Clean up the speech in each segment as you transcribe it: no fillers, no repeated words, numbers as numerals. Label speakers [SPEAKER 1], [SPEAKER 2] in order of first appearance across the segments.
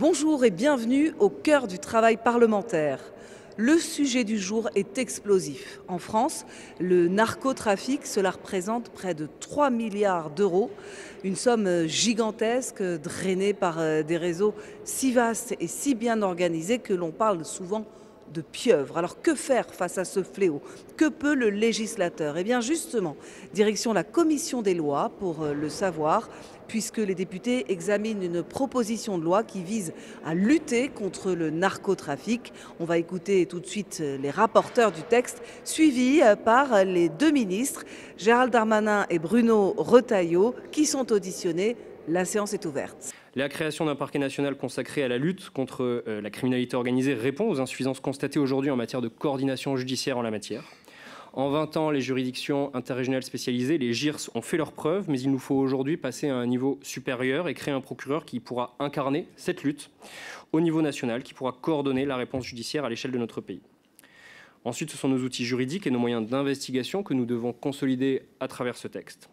[SPEAKER 1] Bonjour et bienvenue au cœur du travail parlementaire. Le sujet du jour est explosif. En France, le narcotrafic, cela représente près de 3 milliards d'euros, une somme gigantesque drainée par des réseaux si vastes et si bien organisés que l'on parle souvent de pieuvre. Alors que faire face à ce fléau? Que peut le législateur? Eh bien justement, direction la commission des lois pour le savoir, puisque les députés examinent une proposition de loi qui vise à lutter contre le narcotrafic. On va écouter tout de suite les rapporteurs du texte, suivis par les deux ministres, Gérald Darmanin et Bruno Retailleau, qui sont auditionnés. La séance est ouverte.
[SPEAKER 2] La création d'un parquet national consacré à la lutte contre la criminalité organisée répond aux insuffisances constatées aujourd'hui en matière de coordination judiciaire en la matière. En 20 ans, les juridictions interrégionales spécialisées, les JIRS, ont fait leurs preuves, mais il nous faut aujourd'hui passer à un niveau supérieur et créer un procureur qui pourra incarner cette lutte au niveau national, qui pourra coordonner la réponse judiciaire à l'échelle de notre pays. Ensuite, ce sont nos outils juridiques et nos moyens d'investigation que nous devons consolider à travers ce texte.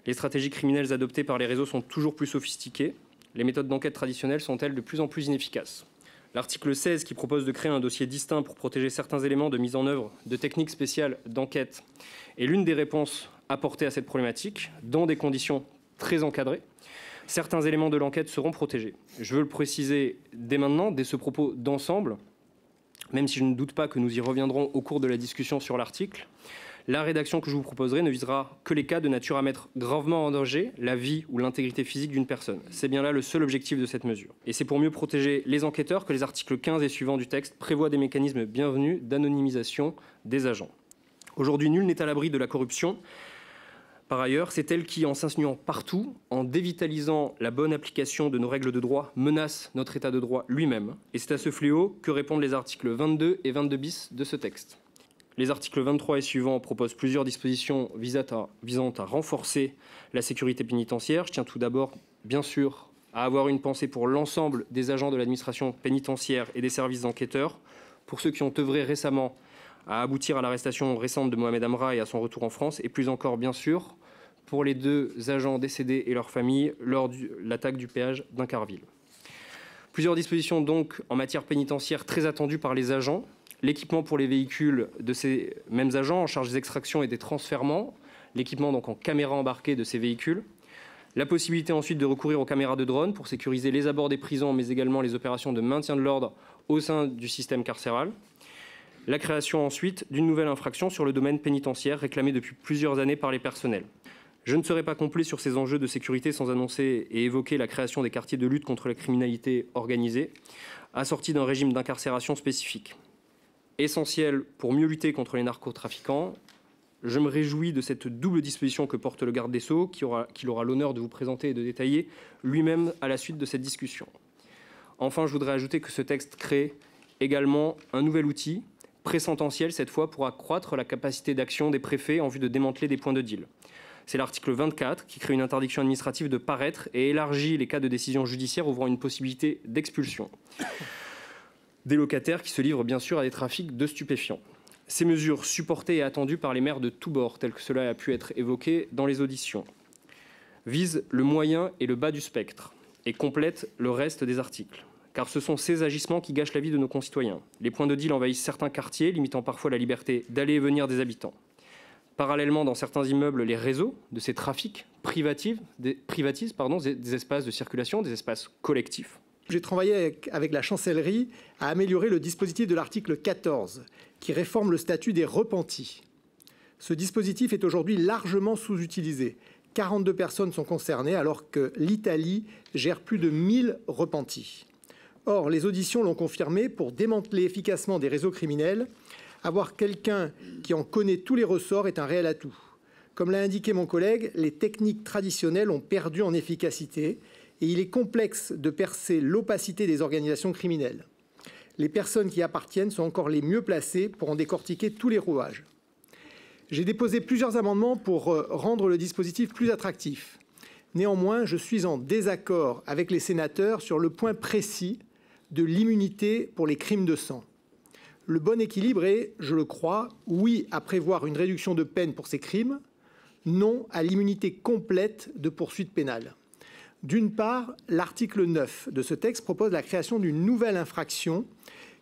[SPEAKER 2] Les stratégies criminelles adoptées par les réseaux sont toujours plus sophistiquées. Les méthodes d'enquête traditionnelles sont-elles de plus en plus inefficaces? L'article 16, qui propose de créer un dossier distinct pour protéger certains éléments de mise en œuvre de techniques spéciales d'enquête, est l'une des réponses apportées à cette problématique, dans des conditions très encadrées. Certains éléments de l'enquête seront protégés. Je veux le préciser dès maintenant, dès ce propos d'ensemble, même si je ne doute pas que nous y reviendrons au cours de la discussion sur l'article. La rédaction que je vous proposerai ne visera que les cas de nature à mettre gravement en danger la vie ou l'intégrité physique d'une personne. C'est bien là le seul objectif de cette mesure. Et c'est pour mieux protéger les enquêteurs que les articles 15 et suivants du texte prévoient des mécanismes bienvenus d'anonymisation des agents. Aujourd'hui, nul n'est à l'abri de la corruption. Par ailleurs, c'est elle qui, en s'insinuant partout, en dévitalisant la bonne application de nos règles de droit, menace notre état de droit lui-même. Et c'est à ce fléau que répondent les articles 22 et 22 bis de ce texte. Les articles 23 et suivants proposent plusieurs dispositions visant à renforcer la sécurité pénitentiaire. Je tiens tout d'abord, bien sûr, à avoir une pensée pour l'ensemble des agents de l'administration pénitentiaire et des services enquêteurs, pour ceux qui ont œuvré récemment à aboutir à l'arrestation récente de Mohamed Amra et à son retour en France, et plus encore, bien sûr, pour les 2 agents décédés et leurs familles lors de l'attaque du péage d'Incarville. Plusieurs dispositions donc en matière pénitentiaire très attendues par les agents. L'équipement pour les véhicules de ces mêmes agents en charge des extractions et des transfèrements, l'équipement donc en caméra embarquée de ces véhicules, la possibilité ensuite de recourir aux caméras de drone pour sécuriser les abords des prisons, mais également les opérations de maintien de l'ordre au sein du système carcéral, la création ensuite d'une nouvelle infraction sur le domaine pénitentiaire réclamée depuis plusieurs années par les personnels. Je ne serai pas complet sur ces enjeux de sécurité sans annoncer et évoquer la création des quartiers de lutte contre la criminalité organisée, assortis d'un régime d'incarcération spécifique. Essentiel pour mieux lutter contre les narcotrafiquants. Je me réjouis de cette double disposition que porte le garde des Sceaux, qu'il aura l'honneur de vous présenter et de détailler lui-même à la suite de cette discussion. Enfin, je voudrais ajouter que ce texte crée également un nouvel outil, présententiel cette fois, pour accroître la capacité d'action des préfets en vue de démanteler des points de deal. C'est l'article 24 qui crée une interdiction administrative de paraître et élargit les cas de décision judiciaire ouvrant une possibilité d'expulsion des locataires qui se livrent bien sûr à des trafics de stupéfiants. Ces mesures supportées et attendues par les maires de tous bords, telles que cela a pu être évoqué dans les auditions, visent le moyen et le bas du spectre et complètent le reste des articles. Car ce sont ces agissements qui gâchent la vie de nos concitoyens. Les points de deal envahissent certains quartiers, limitant parfois la liberté d'aller et venir des habitants. Parallèlement, dans certains immeubles, les réseaux de ces trafics privatisent des espaces de circulation, des espaces collectifs.
[SPEAKER 3] J'ai travaillé avec la chancellerie à améliorer le dispositif de l'article 14 qui réforme le statut des repentis. Ce dispositif est aujourd'hui largement sous-utilisé. 42 personnes sont concernées alors que l'Italie gère plus de 1000 repentis. Or, les auditions l'ont confirmé, pour démanteler efficacement des réseaux criminels, avoir quelqu'un qui en connaît tous les ressorts est un réel atout. Comme l'a indiqué mon collègue, les techniques traditionnelles ont perdu en efficacité et il est complexe de percer l'opacité des organisations criminelles. Les personnes qui y appartiennent sont encore les mieux placées pour en décortiquer tous les rouages. J'ai déposé plusieurs amendements pour rendre le dispositif plus attractif. Néanmoins, je suis en désaccord avec les sénateurs sur le point précis de l'immunité pour les crimes de sang. Le bon équilibre est, je le crois, oui à prévoir une réduction de peine pour ces crimes, non à l'immunité complète de poursuite pénale. D'une part, l'article 9 de ce texte propose la création d'une nouvelle infraction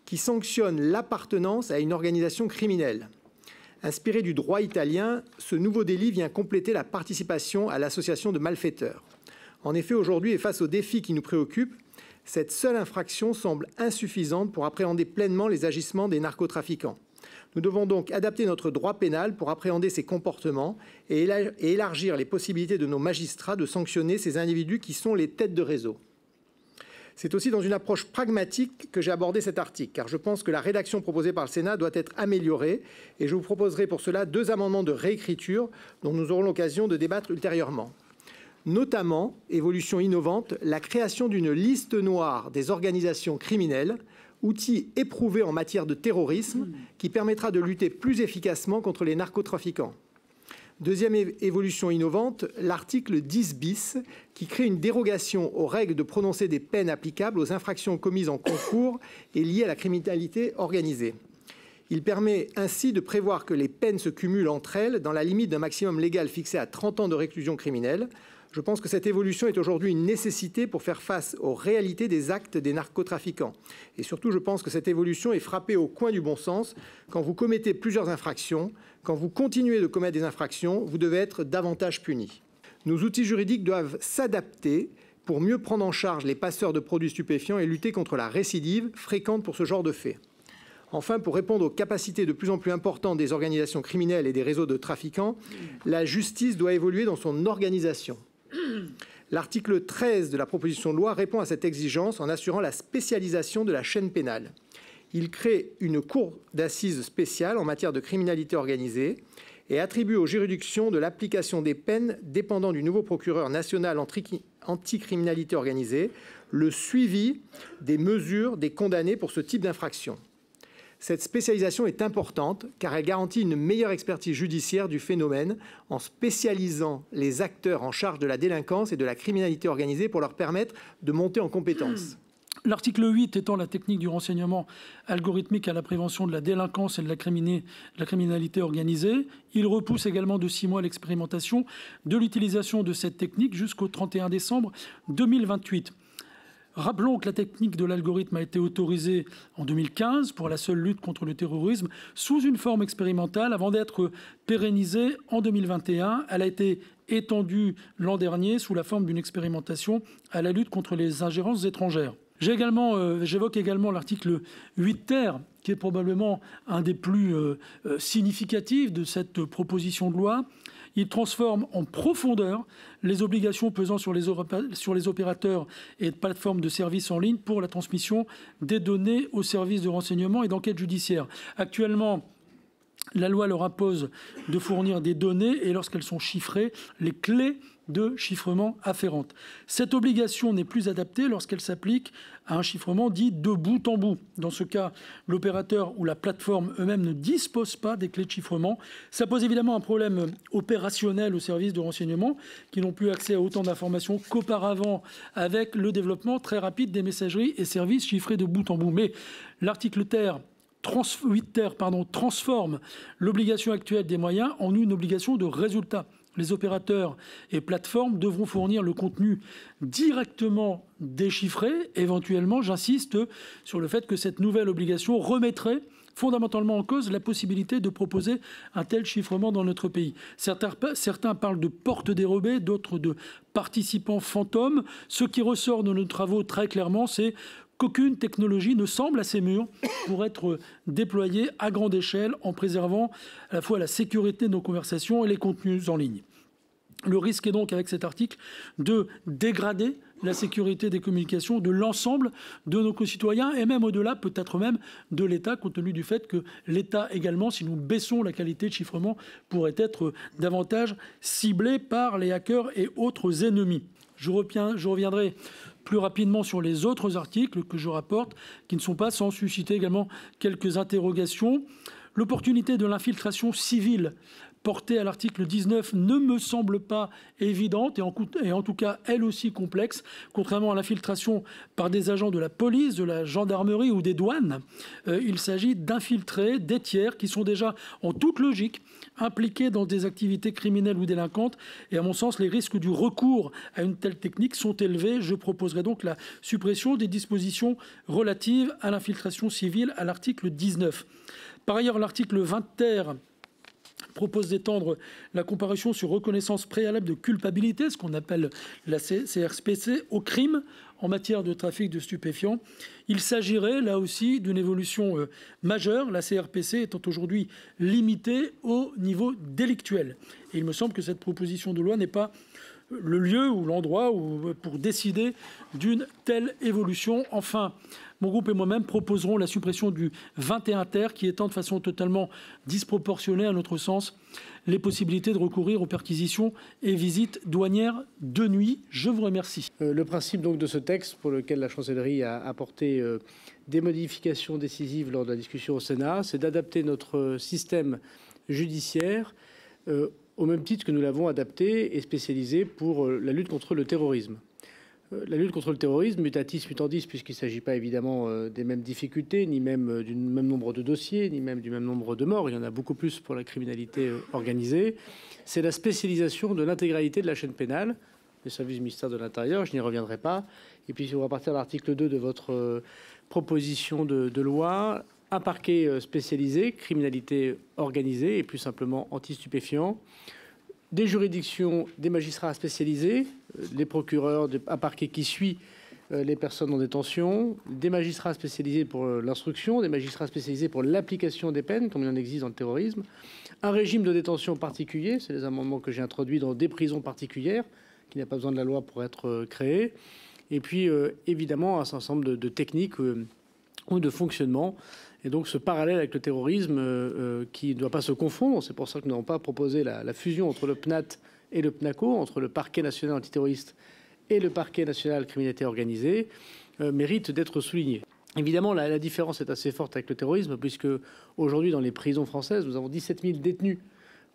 [SPEAKER 3] qui sanctionne l'appartenance à une organisation criminelle. Inspiré du droit italien, ce nouveau délit vient compléter la participation à l'association de malfaiteurs. En effet, aujourd'hui, et face aux défis qui nous préoccupent, cette seule infraction semble insuffisante pour appréhender pleinement les agissements des narcotrafiquants. Nous devons donc adapter notre droit pénal pour appréhender ces comportements et élargir les possibilités de nos magistrats de sanctionner ces individus qui sont les têtes de réseau. C'est aussi dans une approche pragmatique que j'ai abordé cet article, car je pense que la rédaction proposée par le Sénat doit être améliorée et je vous proposerai pour cela 2 amendements de réécriture dont nous aurons l'occasion de débattre ultérieurement. Notamment, évolution innovante, la création d'une liste noire des organisations criminelles, outil éprouvé en matière de terrorisme qui permettra de lutter plus efficacement contre les narcotrafiquants. Deuxième évolution innovante, l'article 10 bis qui crée une dérogation aux règles de prononcer des peines applicables aux infractions commises en concours et liées à la criminalité organisée. Il permet ainsi de prévoir que les peines se cumulent entre elles dans la limite d'un maximum légal fixé à 30 ans de réclusion criminelle. Je pense que cette évolution est aujourd'hui une nécessité pour faire face aux réalités des actes des narcotrafiquants. Et surtout, je pense que cette évolution est frappée au coin du bon sens. Quand vous commettez plusieurs infractions, quand vous continuez de commettre des infractions, vous devez être davantage puni. Nos outils juridiques doivent s'adapter pour mieux prendre en charge les passeurs de produits stupéfiants et lutter contre la récidive fréquente pour ce genre de faits. Enfin, pour répondre aux capacités de plus en plus importantes des organisations criminelles et des réseaux de trafiquants, la justice doit évoluer dans son organisation. L'article 13 de la proposition de loi répond à cette exigence en assurant la spécialisation de la chaîne pénale. Il crée une cour d'assises spéciale en matière de criminalité organisée et attribue aux juridictions de l'application des peines dépendant du nouveau procureur national anticriminalité organisée le suivi des mesures des condamnés pour ce type d'infraction. Cette spécialisation est importante car elle garantit une meilleure expertise judiciaire du phénomène en spécialisant les acteurs en charge de la délinquance et de la criminalité organisée pour leur permettre de monter en compétences.
[SPEAKER 4] L'article 8 étend la technique du renseignement algorithmique à la prévention de la délinquance et de la criminalité organisée. Il repousse également de 6 mois l'expérimentation de l'utilisation de cette technique jusqu'au 31 décembre 2028. Rappelons que la technique de l'algorithme a été autorisée en 2015 pour la seule lutte contre le terrorisme sous une forme expérimentale avant d'être pérennisée en 2021. Elle a été étendue l'an dernier sous la forme d'une expérimentation à la lutte contre les ingérences étrangères. J'évoque également l'article 8 ter, qui est probablement un des plus significatifs de cette proposition de loi. Il transforme en profondeur les obligations pesant sur les opérateurs et plateformes de services en ligne pour la transmission des données aux services de renseignement et d'enquête judiciaire. Actuellement, la loi leur impose de fournir des données et lorsqu'elles sont chiffrées, les clés de chiffrement afférentes. Cette obligation n'est plus adaptée lorsqu'elle s'applique à un chiffrement dit de bout en bout. Dans ce cas, l'opérateur ou la plateforme eux-mêmes ne disposent pas des clés de chiffrement. Ça pose évidemment un problème opérationnel aux services de renseignement qui n'ont plus accès à autant d'informations qu'auparavant avec le développement très rapide des messageries et services chiffrés de bout en bout. Mais l'article 8 ter transforme l'obligation actuelle des moyens en une obligation de résultat. Les opérateurs et plateformes devront fournir le contenu directement déchiffré. Éventuellement, j'insiste sur le fait que cette nouvelle obligation remettrait fondamentalement en cause la possibilité de proposer un tel chiffrement dans notre pays. Certains parlent de portes dérobées, d'autres de participants fantômes. Ce qui ressort de nos travaux très clairement, c'est qu'aucune technologie ne semble assez mûre pour être déployée à grande échelle en préservant à la fois la sécurité de nos conversations et les contenus en ligne. Le risque est donc, avec cet article, de dégrader la sécurité des communications de l'ensemble de nos concitoyens et même au-delà, peut-être même de l'État, compte tenu du fait que l'État également, si nous baissons la qualité de chiffrement, pourrait être davantage ciblé par les hackers et autres ennemis. Je reviendrai plus rapidement sur les autres articles que je rapporte, qui ne sont pas sans susciter également quelques interrogations. L'opportunité de l'infiltration civile portée à l'article 19 ne me semble pas évidente et en tout cas elle aussi complexe. Contrairement à l'infiltration par des agents de la police, de la gendarmerie ou des douanes, il s'agit d'infiltrer des tiers qui sont déjà en toute logique impliqués dans des activités criminelles ou délinquantes. Et à mon sens, les risques du recours à une telle technique sont élevés. Je proposerai donc la suppression des dispositions relatives à l'infiltration civile à l'article 19. Par ailleurs, l'article 20 ter propose d'étendre la comparution sur reconnaissance préalable de culpabilité, ce qu'on appelle la CRPC, au crime en matière de trafic de stupéfiants. Il s'agirait là aussi d'une évolution majeure, la CRPC étant aujourd'hui limitée au niveau délictuel. Et il me semble que cette proposition de loi n'est pas le lieu ou l'endroit pour décider d'une telle évolution. Enfin, mon groupe et moi-même proposerons la suppression du 21 ter qui étend de façon totalement disproportionnée, à notre sens, les possibilités de recourir aux perquisitions et visites douanières de nuit. Je vous remercie.
[SPEAKER 5] Le principe donc de ce texte, pour lequel la chancellerie a apporté des modifications décisives lors de la discussion au Sénat, c'est d'adapter notre système judiciaire au même titre que nous l'avons adapté et spécialisé pour la lutte contre le terrorisme. La lutte contre le terrorisme, mutatis mutandis, puisqu'il ne s'agit pas évidemment des mêmes difficultés, ni même du même nombre de dossiers, ni même du même nombre de morts. Il y en a beaucoup plus pour la criminalité organisée. C'est la spécialisation de l'intégralité de la chaîne pénale, les services du ministère de l'Intérieur, je n'y reviendrai pas. Et puis, si on va partir de l'article 2 de votre proposition de loi, un parquet spécialisé, criminalité organisée et plus simplement anti-stupéfiants, des juridictions, des magistrats spécialisés, les procureurs, un parquet qui suit les personnes en détention, des magistrats spécialisés pour l'instruction, des magistrats spécialisés pour l'application des peines, comme il en existe dans le terrorisme, un régime de détention particulier, c'est les amendements que j'ai introduits dans des prisons particulières, qui n'a pas besoin de la loi pour être créées, et puis évidemment un certain nombre de techniques ou de fonctionnement. Et donc ce parallèle avec le terrorisme qui ne doit pas se confondre, c'est pour ça que nous n'avons pas proposé la fusion entre le PNAT et le PNACO, entre le parquet national antiterroriste et le parquet national criminalité organisée, mérite d'être souligné. Évidemment, la différence est assez forte avec le terrorisme, puisque aujourd'hui dans les prisons françaises, nous avons 17 000 détenus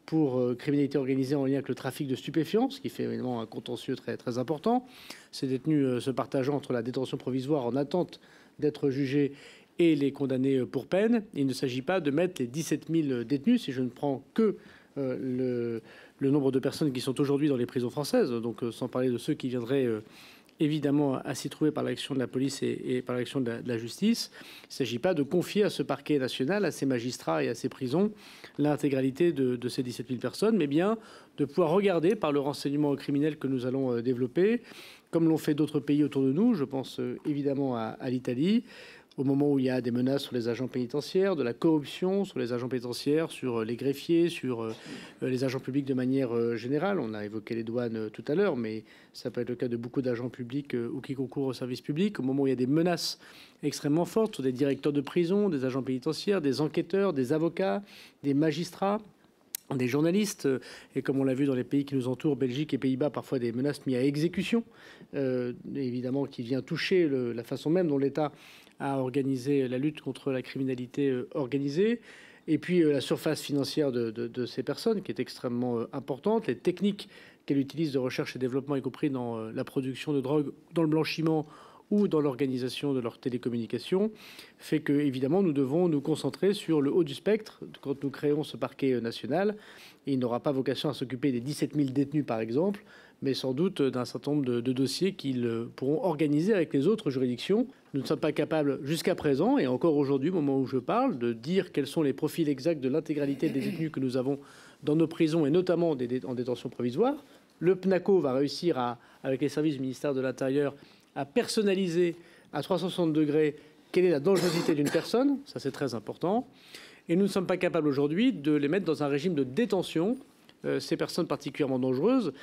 [SPEAKER 5] pour criminalité organisée en lien avec le trafic de stupéfiants, ce qui fait évidemment un contentieux très, très important. Ces détenus se partageant entre la détention provisoire en attente d'être jugés et les condamnés pour peine. Il ne s'agit pas de mettre les 17 000 détenus, si je ne prends que le nombre de personnes qui sont aujourd'hui dans les prisons françaises, donc sans parler de ceux qui viendraient évidemment à s'y trouver par l'action de la police et par l'action de la justice. Il ne s'agit pas de confier à ce parquet national, à ces magistrats et à ces prisons l'intégralité de ces 17 000 personnes, mais bien de pouvoir regarder par le renseignement criminel que nous allons développer, comme l'ont fait d'autres pays autour de nous, je pense évidemment à l'Italie, au moment où il y a des menaces sur les agents pénitentiaires, de la corruption sur les agents pénitentiaires, sur les greffiers, sur les agents publics de manière générale. On a évoqué les douanes tout à l'heure, mais ça peut être le cas de beaucoup d'agents publics ou qui concourent au service public. Au moment où il y a des menaces extrêmement fortes sur des directeurs de prison, des agents pénitentiaires, des enquêteurs, des avocats, des magistrats, des journalistes, et comme on l'a vu dans les pays qui nous entourent, Belgique et Pays-Bas, parfois des menaces mises à exécution, évidemment qui vient toucher la façon même dont l'État a organisé la lutte contre la criminalité organisée, et puis la surface financière de ces personnes qui est extrêmement importante, les techniques qu'elles utilisent de recherche et développement, y compris dans la production de drogue, dans le blanchiment ou dans l'organisation de leurs télécommunications, fait que évidemment nous devons nous concentrer sur le haut du spectre quand nous créons ce parquet national. Et il n'aura pas vocation à s'occuper des 17 000 détenus par exemple, mais sans doute d'un certain nombre de dossiers qu'ils pourront organiser avec les autres juridictions. Nous ne sommes pas capables jusqu'à présent, et encore aujourd'hui, au moment où je parle, de dire quels sont les profils exacts de l'intégralité des détenus que nous avons dans nos prisons, et notamment en détention provisoire. Le PNACO va réussir, avec les services du ministère de l'Intérieur, à personnaliser à 360 degrés quelle est la dangerosité d'une personne. Ça, c'est très important. Et nous ne sommes pas capables aujourd'hui de les mettre dans un régime de détention, ces personnes particulièrement dangereuses,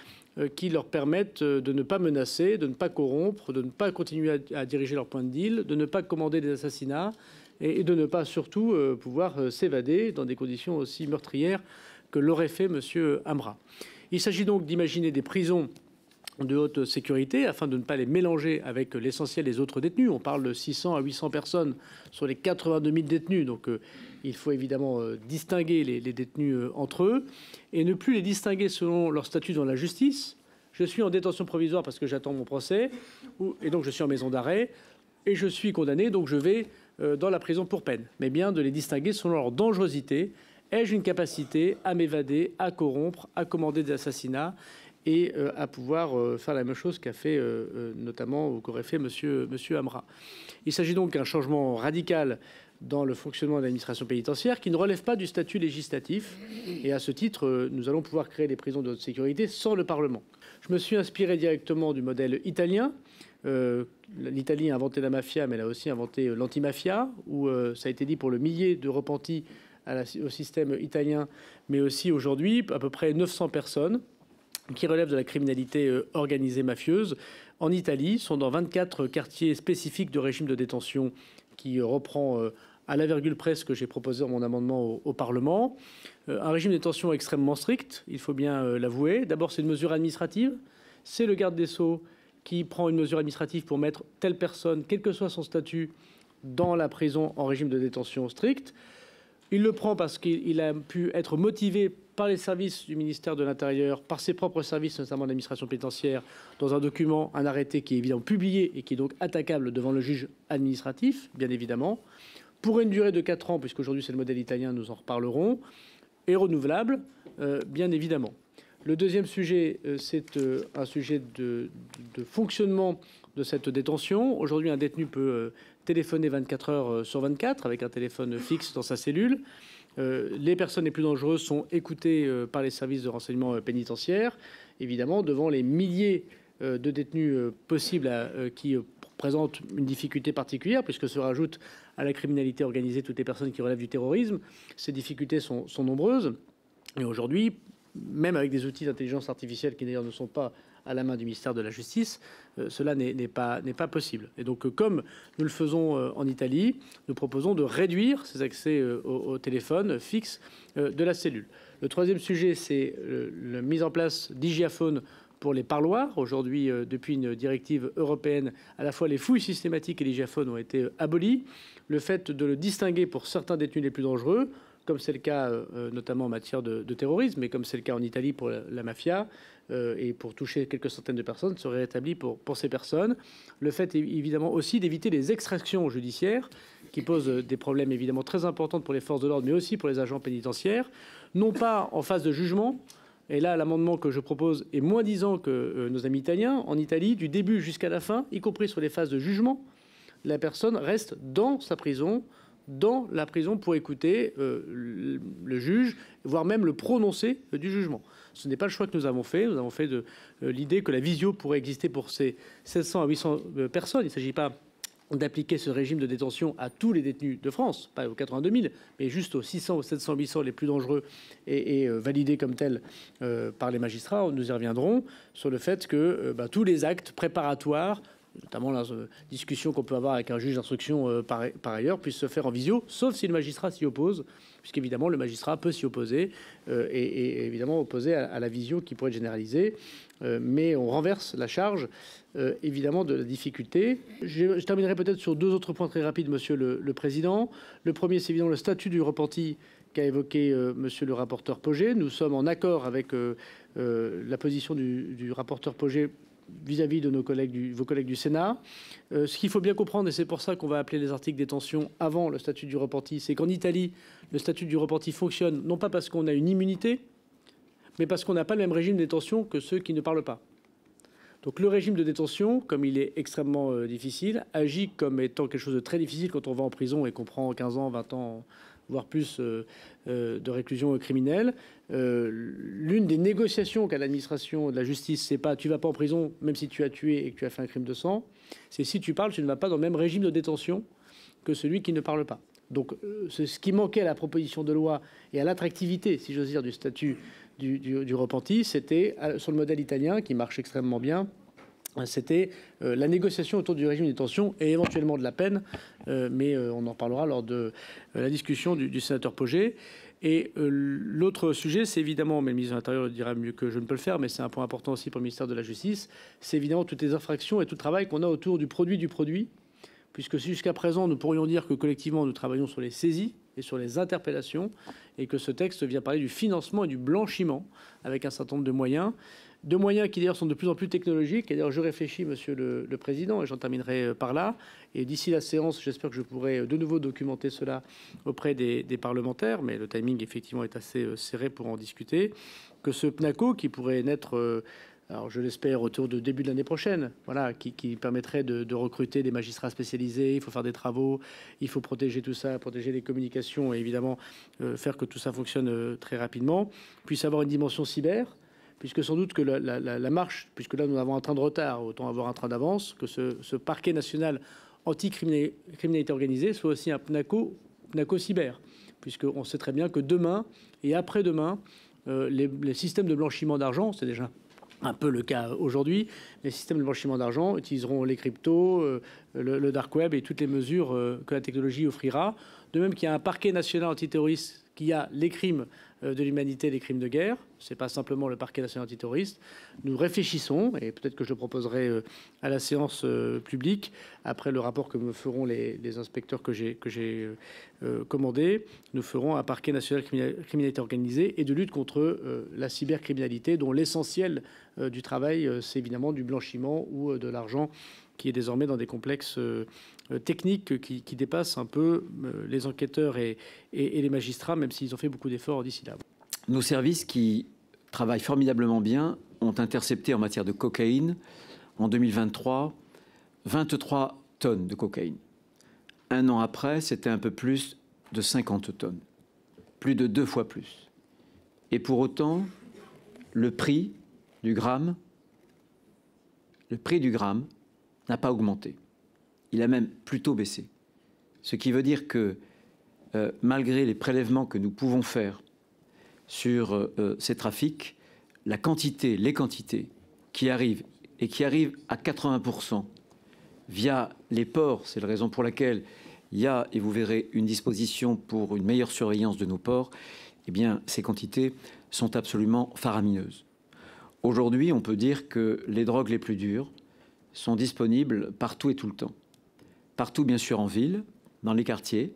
[SPEAKER 5] qui leur permettent de ne pas menacer, de ne pas corrompre, de ne pas continuer à diriger leur point de deal, de ne pas commander des assassinats et de ne pas surtout pouvoir s'évader dans des conditions aussi meurtrières que l'aurait fait M. Amra. Il s'agit donc d'imaginer des prisons de haute sécurité afin de ne pas les mélanger avec l'essentiel des autres détenus. On parle de 600 à 800 personnes sur les 82 000 détenus. Donc il faut évidemment distinguer les détenus entre eux et ne plus les distinguer selon leur statut dans la justice. Je suis en détention provisoire parce que j'attends mon procès et donc je suis en maison d'arrêt et je suis condamné, donc je vais dans la prison pour peine. Mais bien de les distinguer selon leur dangerosité. Ai-je une capacité à m'évader, à corrompre, à commander des assassinats et à pouvoir faire la même chose qu'a fait notamment ou qu'aurait fait monsieur Amra. Il s'agit donc d'un changement radical dans le fonctionnement de l'administration pénitentiaire qui ne relève pas du statut législatif. Et à ce titre, nous allons pouvoir créer des prisons de haute sécurité sans le Parlement. Je me suis inspiré directement du modèle italien. L'Italie a inventé la mafia, mais elle a aussi inventé l'antimafia, où ça a été dit pour le millier de repentis au système italien, mais aussi aujourd'hui à peu près 900 personnes qui relèvent de la criminalité organisée mafieuse en Italie, sont dans 24 quartiers spécifiques de régime de détention qui reprend à la virgule près ce que j'ai proposé dans mon amendement au Parlement. Un régime de détention extrêmement strict, il faut bien l'avouer. D'abord, c'est une mesure administrative. C'est le garde des Sceaux qui prend une mesure administrative pour mettre telle personne, quel que soit son statut, dans la prison en régime de détention strict. Il le prend parce qu'il a pu être motivé par les services du ministère de l'Intérieur, par ses propres services, notamment l'administration pénitentiaire, dans un document, un arrêté qui est évidemment publié et qui est donc attaquable devant le juge administratif, bien évidemment, pour une durée de 4 ans, puisqu'aujourd'hui c'est le modèle italien, nous en reparlerons, et renouvelable, bien évidemment. Le deuxième sujet, c'est un sujet de fonctionnement de cette détention. Aujourd'hui, un détenu peut téléphoner 24 heures sur 24 avec un téléphone fixe dans sa cellule. Les personnes les plus dangereuses sont écoutées par les services de renseignement pénitentiaire, évidemment, devant les milliers de détenus possibles qui présentent une difficulté particulière, puisque se rajoutent à la criminalité organisée toutes les personnes qui relèvent du terrorisme. Ces difficultés sont nombreuses. Et aujourd'hui, même avec des outils d'intelligence artificielle qui d'ailleurs ne sont pas à la main du ministère de la Justice, cela n'est pas possible. Et donc, comme nous le faisons en Italie, nous proposons de réduire ces accès au téléphone fixe de la cellule. Le troisième sujet, c'est la mise en place d'hygiaphones pour les parloirs. Aujourd'hui, depuis une directive européenne, à la fois les fouilles systématiques et l'hygiaphone ont été abolies. Le fait de le distinguer pour certains détenus les plus dangereux, comme c'est le cas notamment en matière de terrorisme, mais comme c'est le cas en Italie pour la mafia, et pour toucher quelques centaines de personnes, serait rétabli pour ces personnes. Le fait évidemment aussi d'éviter les extractions judiciaires, qui posent des problèmes évidemment très importants pour les forces de l'ordre, mais aussi pour les agents pénitentiaires, non pas en phase de jugement. Et là, l'amendement que je propose est moins disant que nos amis italiens. En Italie, du début jusqu'à la fin, y compris sur les phases de jugement, la personne reste dans sa prison, dans la prison pour écouter le juge, voire même le prononcé du jugement. Ce n'est pas le choix que nous avons fait. Nous avons fait de l'idée que la visio pourrait exister pour ces 700 à 800 personnes. Il ne s'agit pas d'appliquer ce régime de détention à tous les détenus de France, pas aux 82 000, mais juste aux 600, aux 700, 800 les plus dangereux et validés comme tels par les magistrats. Nous y reviendrons sur le fait que tous les actes préparatoires, notamment la discussion qu'on peut avoir avec un juge d'instruction par ailleurs, puisse se faire en visio, sauf si le magistrat s'y oppose, puisqu'évidemment le magistrat peut s'y opposer et évidemment opposer à la visio qui pourrait être généralisée. Mais on renverse la charge évidemment de la difficulté. Je terminerai peut-être sur deux autres points très rapides, Monsieur le Président. Le premier, c'est évidemment le statut du repenti qu'a évoqué Monsieur le rapporteur Pauget. Nous sommes en accord avec la position du rapporteur Pauget vis-à-vis de vos collègues du Sénat. Ce qu'il faut bien comprendre, et c'est pour ça qu'on va appeler les articles détention avant le statut du repenti, c'est qu'en Italie, le statut du repenti fonctionne non pas parce qu'on a une immunité, mais parce qu'on n'a pas le même régime de détention que ceux qui ne parlent pas. Donc le régime de détention, comme il est extrêmement difficile, agit comme étant quelque chose de très difficile quand on va en prison et qu'on prend 15 ans, 20 ans, voire plus de réclusion criminelle. L'une des négociations qu'a l'administration de la justice, c'est pas tu vas pas en prison même si tu as tué et que tu as fait un crime de sang, c'est si tu parles, tu ne vas pas dans le même régime de détention que celui qui ne parle pas. Donc c'est ce qui manquait à la proposition de loi et à l'attractivité, si j'ose dire, du statut du repenti, c'était sur le modèle italien qui marche extrêmement bien. C'était la négociation autour du régime de détention et éventuellement de la peine, mais on en parlera lors de la discussion du sénateur Pauget. Et l'autre sujet, c'est évidemment, mais le ministre de l'Intérieur le dira mieux que je ne peux le faire, mais c'est un point important aussi pour le ministère de la Justice, c'est évidemment toutes les infractions et tout le travail qu'on a autour du produit, puisque jusqu'à présent, nous pourrions dire que collectivement, nous travaillons sur les saisies et sur les interpellations, et que ce texte vient parler du financement et du blanchiment, avec un certain nombre de moyens qui d'ailleurs sont de plus en plus technologiques. Et d'ailleurs, je réfléchis, Monsieur le Président, et j'en terminerai par là. Et d'ici la séance, j'espère que je pourrai de nouveau documenter cela auprès des parlementaires, mais le timing effectivement est assez serré pour en discuter. Que ce PNACO, qui pourrait naître, alors je l'espère, autour de début de l'année prochaine, voilà, qui permettrait de recruter des magistrats spécialisés. Il faut faire des travaux, il faut protéger tout ça, protéger les communications et évidemment faire que tout ça fonctionne très rapidement. Puisse avoir une dimension cyber. Puisque sans doute que la marche, puisque là nous avons un train de retard, autant avoir un train d'avance, que ce parquet national anti-criminalité organisée soit aussi un PNACO cyber, puisqu'on sait très bien que demain et après-demain, les systèmes de blanchiment d'argent, c'est déjà un peu le cas aujourd'hui, les systèmes de blanchiment d'argent utiliseront les cryptos, le dark web et toutes les mesures que la technologie offrira. De même qu'il y a un parquet national antiterroriste qui a les crimes de l'humanité, les crimes de guerre. Ce n'est pas simplement le parquet national antiterroriste. Nous réfléchissons, et peut-être que je le proposerai à la séance publique, après le rapport que me feront les inspecteurs que j'ai commandé, nous ferons un parquet national criminalité organisée et de lutte contre la cybercriminalité, dont l'essentiel du travail, c'est évidemment du blanchiment ou de l'argent qui est désormais dans des complexes techniques qui dépassent un peu les enquêteurs et les magistrats, même s'ils ont fait beaucoup d'efforts d'ici là.
[SPEAKER 6] Nos services qui travaillent formidablement bien ont intercepté en matière de cocaïne, en 2023, 23 tonnes de cocaïne. Un an après, c'était un peu plus de 50 tonnes, plus de 2 fois plus. Et pour autant, le prix du gramme n'a pas augmenté. Il a même plutôt baissé. Ce qui veut dire que malgré les prélèvements que nous pouvons faire sur ces trafics, les quantités qui arrivent et qui arrivent à 80% via les ports, c'est la raison pour laquelle il y a, et vous verrez, une disposition pour une meilleure surveillance de nos ports, eh bien, ces quantités sont absolument faramineuses. Aujourd'hui, on peut dire que les drogues les plus dures sont disponibles partout et tout le temps. Partout, bien sûr, en ville, dans les quartiers,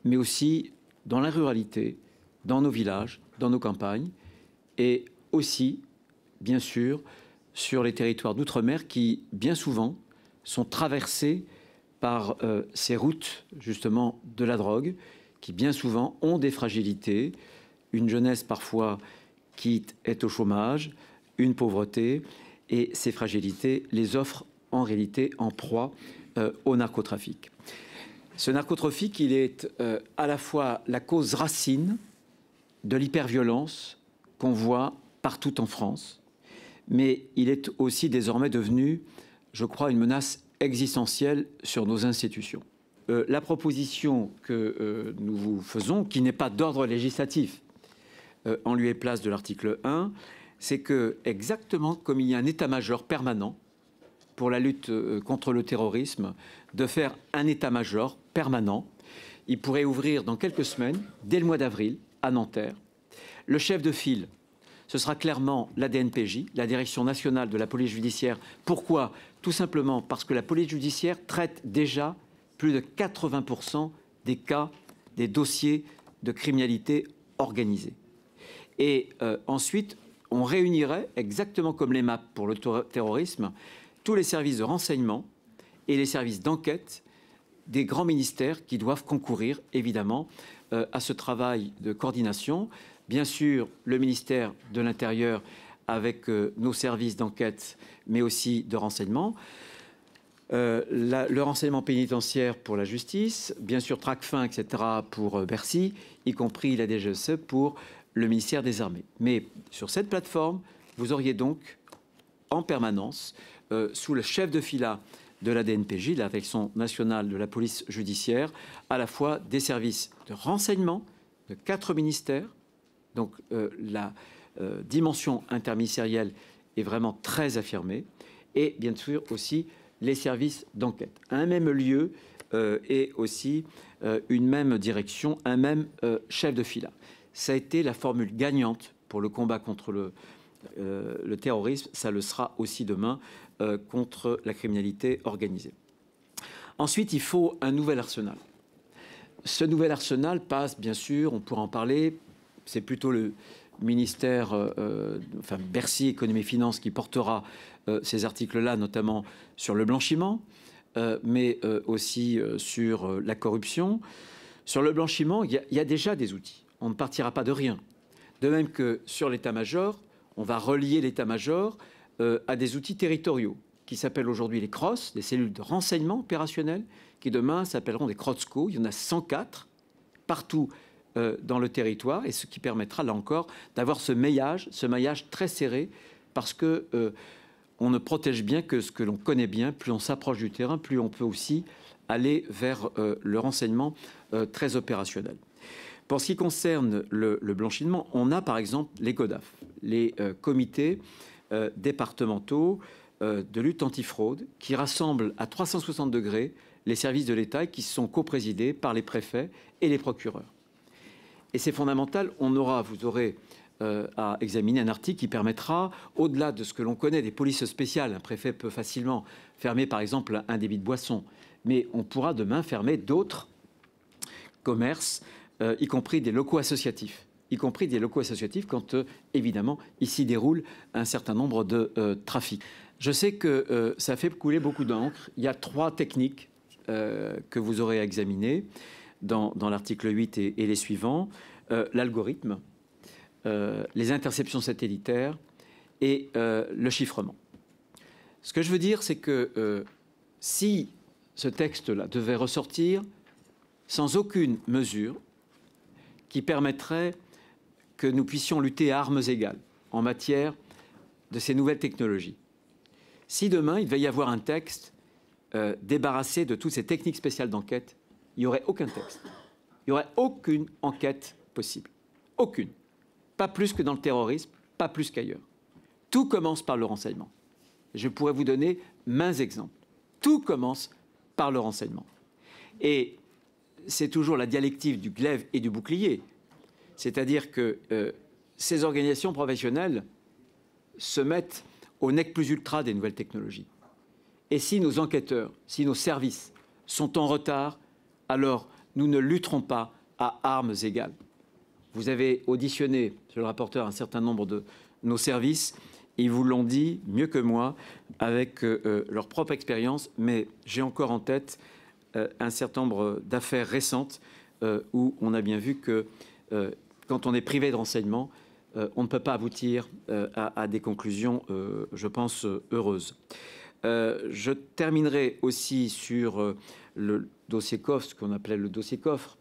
[SPEAKER 6] mais aussi dans la ruralité, dans nos villages, dans nos campagnes, et aussi, bien sûr, sur les territoires d'outre-mer qui, bien souvent, sont traversés par ces routes, justement, de la drogue, qui, bien souvent, ont des fragilités, une jeunesse parfois qui est au chômage, une pauvreté, et ces fragilités les offrent en réalité en proie au narcotrafic. Ce narcotrafic, il est à la fois la cause racine de l'hyperviolence qu'on voit partout en France, mais il est aussi désormais devenu, je crois, une menace existentielle sur nos institutions. La proposition que nous vous faisons, qui n'est pas d'ordre législatif, en lieu et place de l'article 1, c'est que, exactement comme il y a un état-major permanent pour la lutte contre le terrorisme, de faire un état-major permanent. Il pourrait ouvrir dans quelques semaines, dès le mois d'avril, à Nanterre. Le chef de file, ce sera clairement la DNPJ, la Direction nationale de la police judiciaire. Pourquoi? Tout simplement parce que la police judiciaire traite déjà plus de 80% des cas, des dossiers de criminalité organisée. Et ensuite, on réunirait, exactement comme les MAP pour le terrorisme, tous les services de renseignement et les services d'enquête des grands ministères qui doivent concourir, évidemment, à ce travail de coordination. Bien sûr, le ministère de l'Intérieur avec nos services d'enquête, mais aussi de renseignement. Le renseignement pénitentiaire pour la justice, bien sûr Tracfin, etc. pour Bercy, y compris la DGSE pour le ministère des Armées. Mais sur cette plateforme, vous auriez donc en permanence, sous le chef de fila de la DNPJ, la Direction nationale de la police judiciaire, à la fois des services de renseignement de 4 ministères. Donc la dimension interministérielle est vraiment très affirmée. Et bien sûr aussi les services d'enquête. Un même lieu et aussi une même direction, un même chef de fila. ça a été la formule gagnante pour le combat contre le terrorisme. Ça le sera aussi demain contre la criminalité organisée. Ensuite, il faut un nouvel arsenal. Ce nouvel arsenal passe, bien sûr, on pourra en parler, c'est plutôt le ministère, enfin Bercy Économie et Finances qui portera ces articles-là, notamment sur le blanchiment, mais aussi sur la corruption. Sur le blanchiment, il y a déjà des outils. On ne partira pas de rien. De même que sur l'état-major, on va relier l'état-major à des outils territoriaux qui s'appellent aujourd'hui les CROSS, des cellules de renseignement opérationnel, qui demain s'appelleront des CROTSCO. Il y en a 104 partout dans le territoire, et ce qui permettra, là encore, d'avoir ce maillage très serré, parce que on ne protège bien que ce que l'on connaît bien. Plus on s'approche du terrain, plus on peut aussi aller vers le renseignement très opérationnel. Pour ce qui concerne le blanchiment, on a par exemple les CODAF, les comités départementaux de lutte antifraude, qui rassemblent à 360 degrés les services de l'État et qui sont coprésidés par les préfets et les procureurs. Et c'est fondamental. Vous aurez à examiner un article qui permettra, au-delà de ce que l'on connaît des polices spéciales, un préfet peut facilement fermer par exemple un débit de boisson, mais on pourra demain fermer d'autres commerces, y compris des locaux associatifs. Quand, évidemment, ici déroule un certain nombre de trafics. Je sais que ça fait couler beaucoup d'encre. Il y a 3 techniques que vous aurez à examiner dans l'article 8 et les suivants. L'algorithme, les interceptions satellitaires et le chiffrement. Ce que je veux dire, c'est que si ce texte-là devait ressortir sans aucune mesure qui permettrait que nous puissions lutter à armes égales en matière de ces nouvelles technologies, si demain il devait y avoir un texte débarrassé de toutes ces techniques spéciales d'enquête, il n'y aurait aucun texte. Il n'y aurait aucune enquête possible. Aucune. Pas plus que dans le terrorisme, pas plus qu'ailleurs. Tout commence par le renseignement. Je pourrais vous donner maints exemples. Tout commence par le renseignement. Et c'est toujours la dialectique du glaive et du bouclier. C'est-à-dire que ces organisations professionnelles se mettent au nec plus ultra des nouvelles technologies. Et si nos enquêteurs, si nos services sont en retard, alors nous ne lutterons pas à armes égales. Vous avez auditionné, monsieur le rapporteur, un certain nombre de nos services. Ils vous l'ont dit mieux que moi, avec leur propre expérience, mais j'ai encore en tête un certain nombre d'affaires récentes où on a bien vu que quand on est privé de renseignements, on ne peut pas aboutir à des conclusions, je pense, heureuses. Je terminerai aussi sur le dossier coffre, ce qu'on appelait le dossier coffre,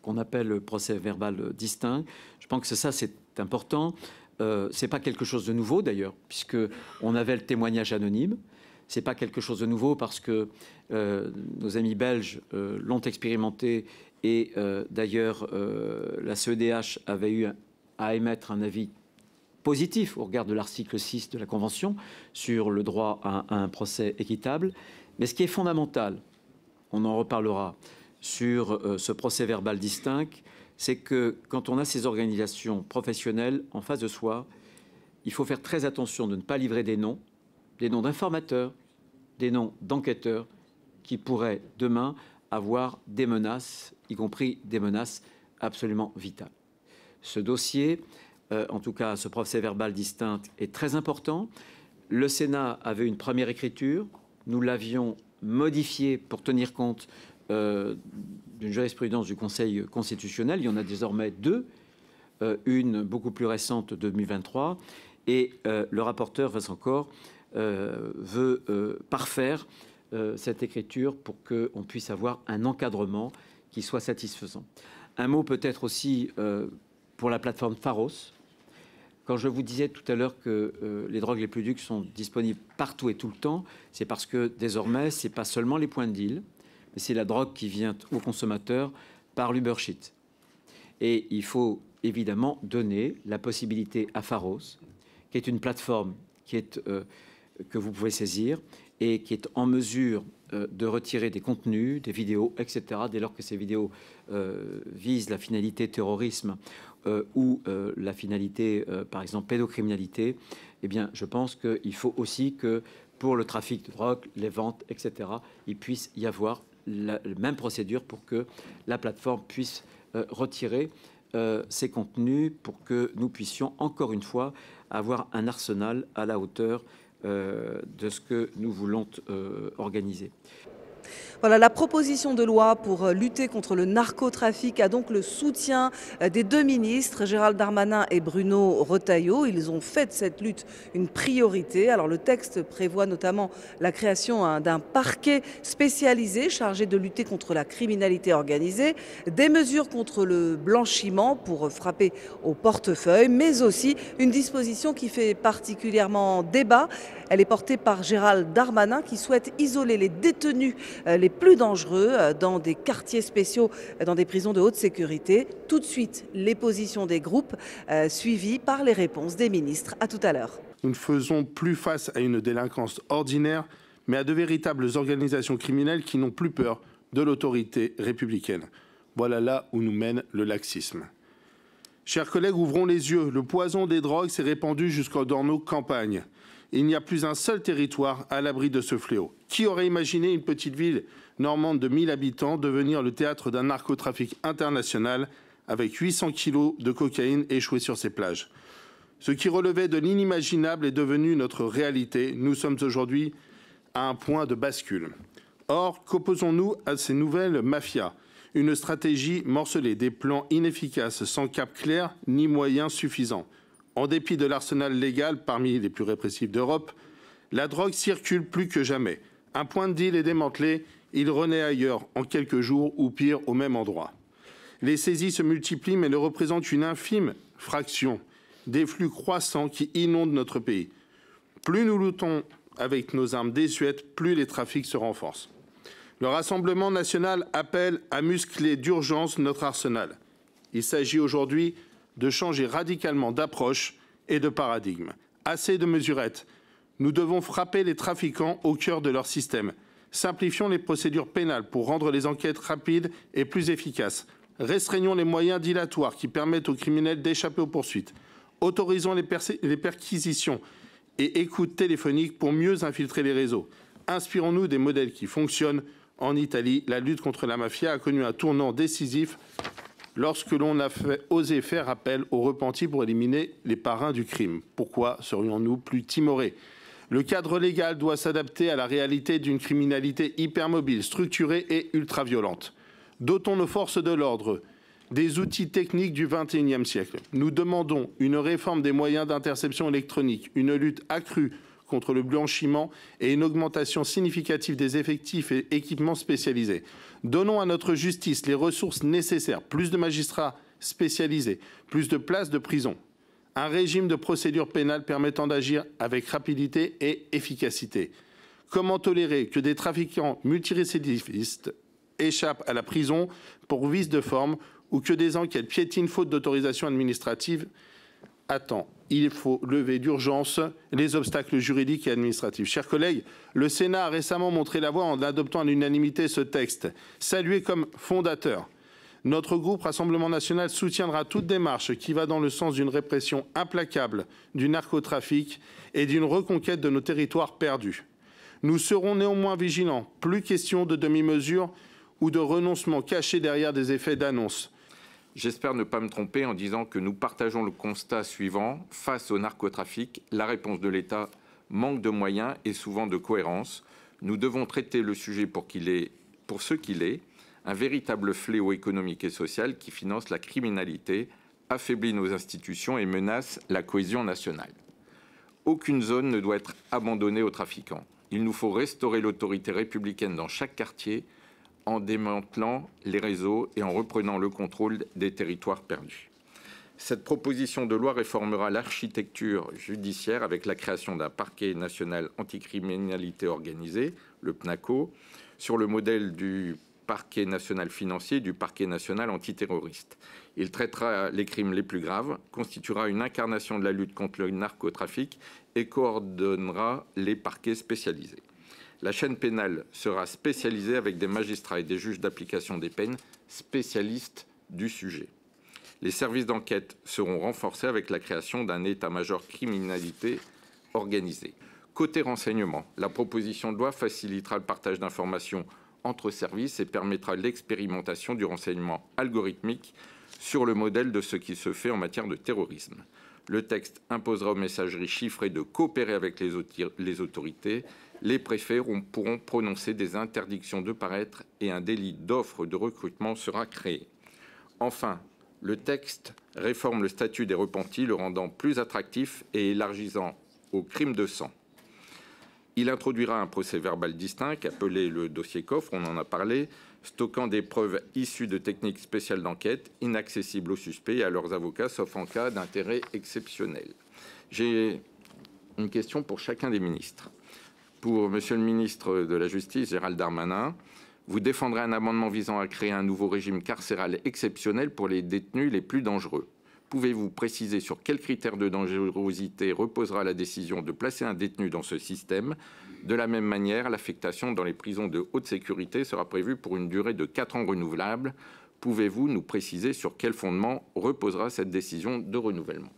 [SPEAKER 6] qu'on appelle le procès verbal distinct. Je pense que ça, c'est important. Ce n'est pas quelque chose de nouveau, d'ailleurs, puisqu'on avait le témoignage anonyme. Ce n'est pas quelque chose de nouveau parce que nos amis belges l'ont expérimenté et d'ailleurs la CEDH avait eu à émettre un avis positif au regard de l'article 6 de la Convention sur le droit à un procès équitable. Mais ce qui est fondamental, on en reparlera sur ce procès verbal distinct, c'est que quand on a ces organisations professionnelles en face de soi, il faut faire très attention de ne pas livrer des noms d'informateurs, des noms d'enquêteurs qui pourraient demain avoir des menaces, y compris des menaces absolument vitales. Ce dossier, en tout cas ce procès verbal distinct, est très important. Le Sénat avait une première écriture, nous l'avions modifié pour tenir compte d'une jurisprudence du Conseil constitutionnel. Il y en a désormais 2, une beaucoup plus récente de 2023, et le rapporteur Vincent Corre veut parfaire cette écriture pour qu'on puisse avoir un encadrement qui soit satisfaisant. Un mot peut-être aussi pour la plateforme Pharos. Quand je vous disais tout à l'heure que les drogues les plus dures sont disponibles partout et tout le temps, c'est parce que désormais, ce n'est pas seulement les points de deal, mais c'est la drogue qui vient au consommateur par l'Ubersheet. Et il faut évidemment donner la possibilité à Pharos, qui est une plateforme que vous pouvez saisir et qui est en mesure de retirer des contenus, des vidéos, etc., dès lors que ces vidéos visent la finalité terrorisme ou la finalité, par exemple, pédocriminalité, eh bien, je pense qu'il faut aussi que pour le trafic de drogue, les ventes, etc., il puisse y avoir la même procédure pour que la plateforme puisse retirer ces contenus pour que nous puissions, encore une fois, avoir un arsenal à la hauteur de ce que nous voulons organiser.
[SPEAKER 1] Voilà, la proposition de loi pour lutter contre le narcotrafic a donc le soutien des deux ministres, Gérald Darmanin et Bruno Retailleau. Ils ont fait de cette lutte une priorité. Alors le texte prévoit notamment la création d'un parquet spécialisé chargé de lutter contre la criminalité organisée, des mesures contre le blanchiment pour frapper au portefeuille, mais aussi une disposition qui fait particulièrement débat. Elle est portée par Gérald Darmanin qui souhaite isoler les détenus les plus dangereux dans des quartiers spéciaux, dans des prisons de haute sécurité. Tout de suite, les positions des groupes suivies par les réponses des ministres. À tout à l'heure.
[SPEAKER 7] Nous ne faisons plus face à une délinquance ordinaire, mais à de véritables organisations criminelles qui n'ont plus peur de l'autorité républicaine. Voilà là où nous mène le laxisme. Chers collègues, ouvrons les yeux. Le poison des drogues s'est répandu jusque dans nos campagnes. Il n'y a plus un seul territoire à l'abri de ce fléau. Qui aurait imaginé une petite ville normande de 1000 habitants devenir le théâtre d'un narcotrafic international avec 800 kilos de cocaïne échoués sur ses plages? Ce qui relevait de l'inimaginable est devenu notre réalité. Nous sommes aujourd'hui à un point de bascule. Or, qu'opposons-nous à ces nouvelles mafias? Une stratégie morcelée, des plans inefficaces, sans cap clair ni moyens suffisants. En dépit de l'arsenal légal parmi les plus répressifs d'Europe, la drogue circule plus que jamais. Un point de deal est démantelé, il renaît ailleurs en quelques jours ou pire au même endroit. Les saisies se multiplient mais ne représentent qu'une infime fraction des flux croissants qui inondent notre pays. Plus nous luttons avec nos armes désuètes, plus les trafics se renforcent. Le Rassemblement national appelle à muscler d'urgence notre arsenal. Il s'agit aujourd'hui de changer radicalement d'approche et de paradigme. Assez de mesurettes. Nous devons frapper les trafiquants au cœur de leur système. Simplifions les procédures pénales pour rendre les enquêtes rapides et plus efficaces. Restreignons les moyens dilatoires qui permettent aux criminels d'échapper aux poursuites. Autorisons les perquisitions et écoutes téléphoniques pour mieux infiltrer les réseaux. Inspirons-nous des modèles qui fonctionnent. En Italie, la lutte contre la mafia a connu un tournant décisif lorsque l'on a osé faire appel aux repentis pour éliminer les parrains du crime. Pourquoi serions-nous plus timorés? Le cadre légal doit s'adapter à la réalité d'une criminalité hypermobile, structurée et ultra-violente. Dotons nos forces de l'ordre des outils techniques du XXIe siècle. Nous demandons une réforme des moyens d'interception électronique, une lutte accrue contre le blanchiment et une augmentation significative des effectifs et équipements spécialisés. Donnons à notre justice les ressources nécessaires, plus de magistrats spécialisés, plus de places de prison, un régime de procédure pénale permettant d'agir avec rapidité et efficacité. Comment tolérer que des trafiquants multirécidivistes échappent à la prison pour vice de forme ou que des enquêtes piétinent faute d'autorisation administrative? Attends, il faut lever d'urgence les obstacles juridiques et administratifs. Chers collègues, le Sénat a récemment montré la voie en adoptant à l'unanimité ce texte, salué comme fondateur. Notre groupe Rassemblement national soutiendra toute démarche qui va dans le sens d'une répression implacable du narcotrafic et d'une reconquête de nos territoires perdus. Nous serons néanmoins vigilants, plus question de demi-mesure ou de renoncement caché derrière des effets d'annonce.
[SPEAKER 8] J'espère ne pas me tromper en disant que nous partageons le constat suivant. Face au narcotrafic, la réponse de l'État manque de moyens et souvent de cohérence. Nous devons traiter le sujet pour ce qu'il est, un véritable fléau économique et social qui finance la criminalité, affaiblit nos institutions et menace la cohésion nationale. Aucune zone ne doit être abandonnée aux trafiquants. Il nous faut restaurer l'autorité républicaine dans chaque quartier, en démantelant les réseaux et en reprenant le contrôle des territoires perdus. Cette proposition de loi réformera l'architecture judiciaire avec la création d'un parquet national anticriminalité organisée, le PNACO, sur le modèle du parquet national financier et du parquet national antiterroriste. Il traitera les crimes les plus graves, constituera une incarnation de la lutte contre le narcotrafic et coordonnera les parquets spécialisés. La chaîne pénale sera spécialisée avec des magistrats et des juges d'application des peines spécialistes du sujet. Les services d'enquête seront renforcés avec la création d'un état-major criminalité organisée. Côté renseignement, la proposition de loi facilitera le partage d'informations entre services et permettra l'expérimentation du renseignement algorithmique sur le modèle de ce qui se fait en matière de terrorisme. Le texte imposera aux messageries chiffrées de coopérer avec les autorités. Les préfets pourront prononcer des interdictions de paraître et un délit d'offre de recrutement sera créé. Enfin, le texte réforme le statut des repentis, le rendant plus attractif et élargissant aux crimes de sang. Il introduira un procès-verbal distinct, appelé le dossier coffre, on en a parlé, stockant des preuves issues de techniques spéciales d'enquête, inaccessibles aux suspects et à leurs avocats, sauf en cas d'intérêt exceptionnel. J'ai une question pour chacun des ministres. Pour Monsieur le ministre de la Justice, Gérald Darmanin, vous défendrez un amendement visant à créer un nouveau régime carcéral exceptionnel pour les détenus les plus dangereux. Pouvez-vous préciser sur quels critères de dangerosité reposera la décision de placer un détenu dans ce système? De la même manière, l'affectation dans les prisons de haute sécurité sera prévue pour une durée de 4 ans renouvelable. Pouvez-vous nous préciser sur quel fondement reposera cette décision de renouvellement?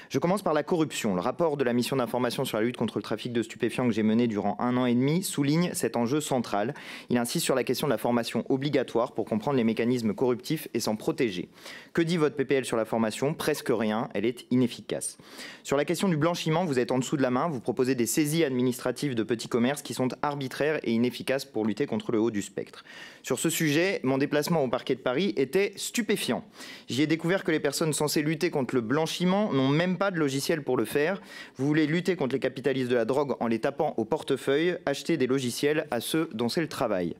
[SPEAKER 9] Je commence par la corruption. Le rapport de la mission d'information sur la lutte contre le trafic de stupéfiants que j'ai mené durant 1 an et demi souligne cet enjeu central. Il insiste sur la question de la formation obligatoire pour comprendre les mécanismes corruptifs et s'en protéger. Que dit votre PPL sur la formation? Presque rien, elle est inefficace. Sur la question du blanchiment, vous êtes en dessous de la main, vous proposez des saisies administratives de petits commerces qui sont arbitraires et inefficaces pour lutter contre le haut du spectre. Sur ce sujet, mon déplacement au parquet de Paris était stupéfiant. J'y ai découvert que les personnes censées lutter contre le blanchiment n'ont même pas de logiciel pour le faire. Vous voulez lutter contre les capitalistes de la drogue en les tapant au portefeuille, acheter des logiciels à ceux dont c'est le travail.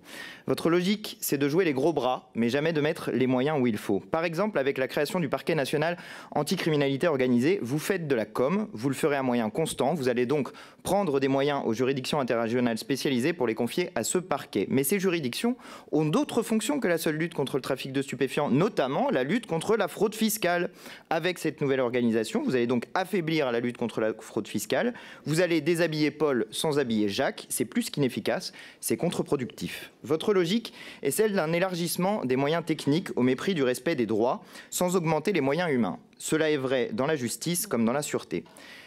[SPEAKER 9] Votre logique, c'est de jouer les gros bras, mais jamais de mettre les moyens où il faut. Par exemple, avec la création du parquet national anticriminalité organisée, vous faites de la com, vous le ferez à moyens constants, vous allez donc prendre des moyens aux juridictions interrégionales spécialisées pour les confier à ce parquet. Mais ces juridictions ont d'autres fonctions que la seule lutte contre le trafic de stupéfiants, notamment la lutte contre la fraude fiscale. Avec cette nouvelle organisation, vous allez donc affaiblir la lutte contre la fraude fiscale, vous allez déshabiller Paul sans habiller Jacques, c'est plus qu'inefficace, c'est contre-productif. Votre logique est celle d'un élargissement des moyens techniques au mépris du respect des droits, sans augmenter les moyens humains. Cela est vrai dans la justice comme dans la sûreté.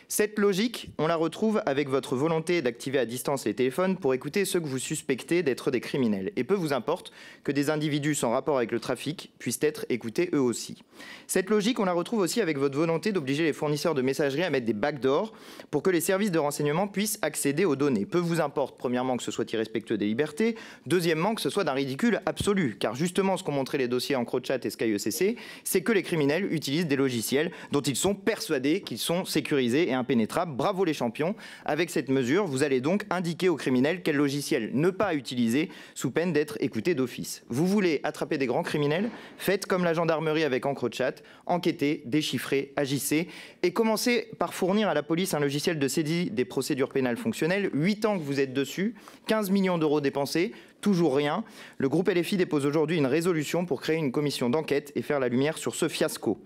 [SPEAKER 9] Cette logique, on la retrouve avec votre volonté d'activer à distance les téléphones pour écouter ceux que vous suspectez d'être des criminels. Et peu vous importe que des individus sans rapport avec le trafic puissent être écoutés eux aussi. Cette logique, on la retrouve aussi avec votre volonté d'obliger les fournisseurs de messagerie à mettre des backdoors pour que les services de renseignement puissent accéder aux données. Peu vous importe, premièrement, que ce soit irrespectueux des libertés, deuxièmement, que ce soit d'un ridicule absolu. Car justement, ce qu'ont montré les dossiers EncroChat et SkyECC, c'est que les criminels utilisent des logiciels dont ils sont persuadés qu'ils sont sécurisés et impénétrables. Bravo les champions. Avec cette mesure, vous allez donc indiquer aux criminels quel logiciel ne pas utiliser sous peine d'être écoutés d'office. Vous voulez attraper des grands criminels? Faites comme la gendarmerie avec EncroChat, enquêtez, déchiffrez, agissez et commencez par fournir à la police un logiciel de saisie des procédures pénales fonctionnelles. 8 ans que vous êtes dessus, 15 millions d'euros dépensés, toujours rien. Le groupe LFI dépose aujourd'hui une résolution pour créer une commission d'enquête et faire la lumière sur ce fiasco.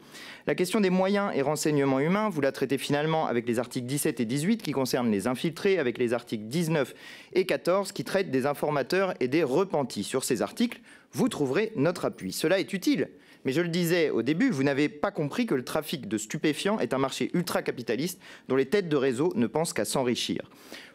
[SPEAKER 9] La question des moyens et renseignements humains, vous la traitez finalement avec les articles 17 et 18 qui concernent les infiltrés, avec les articles 19 et 14 qui traitent des informateurs et des repentis. Sur ces articles, vous trouverez notre appui. Cela est utile. Mais je le disais au début, vous n'avez pas compris que le trafic de stupéfiants est un marché ultra-capitaliste dont les têtes de réseau ne pensent qu'à s'enrichir.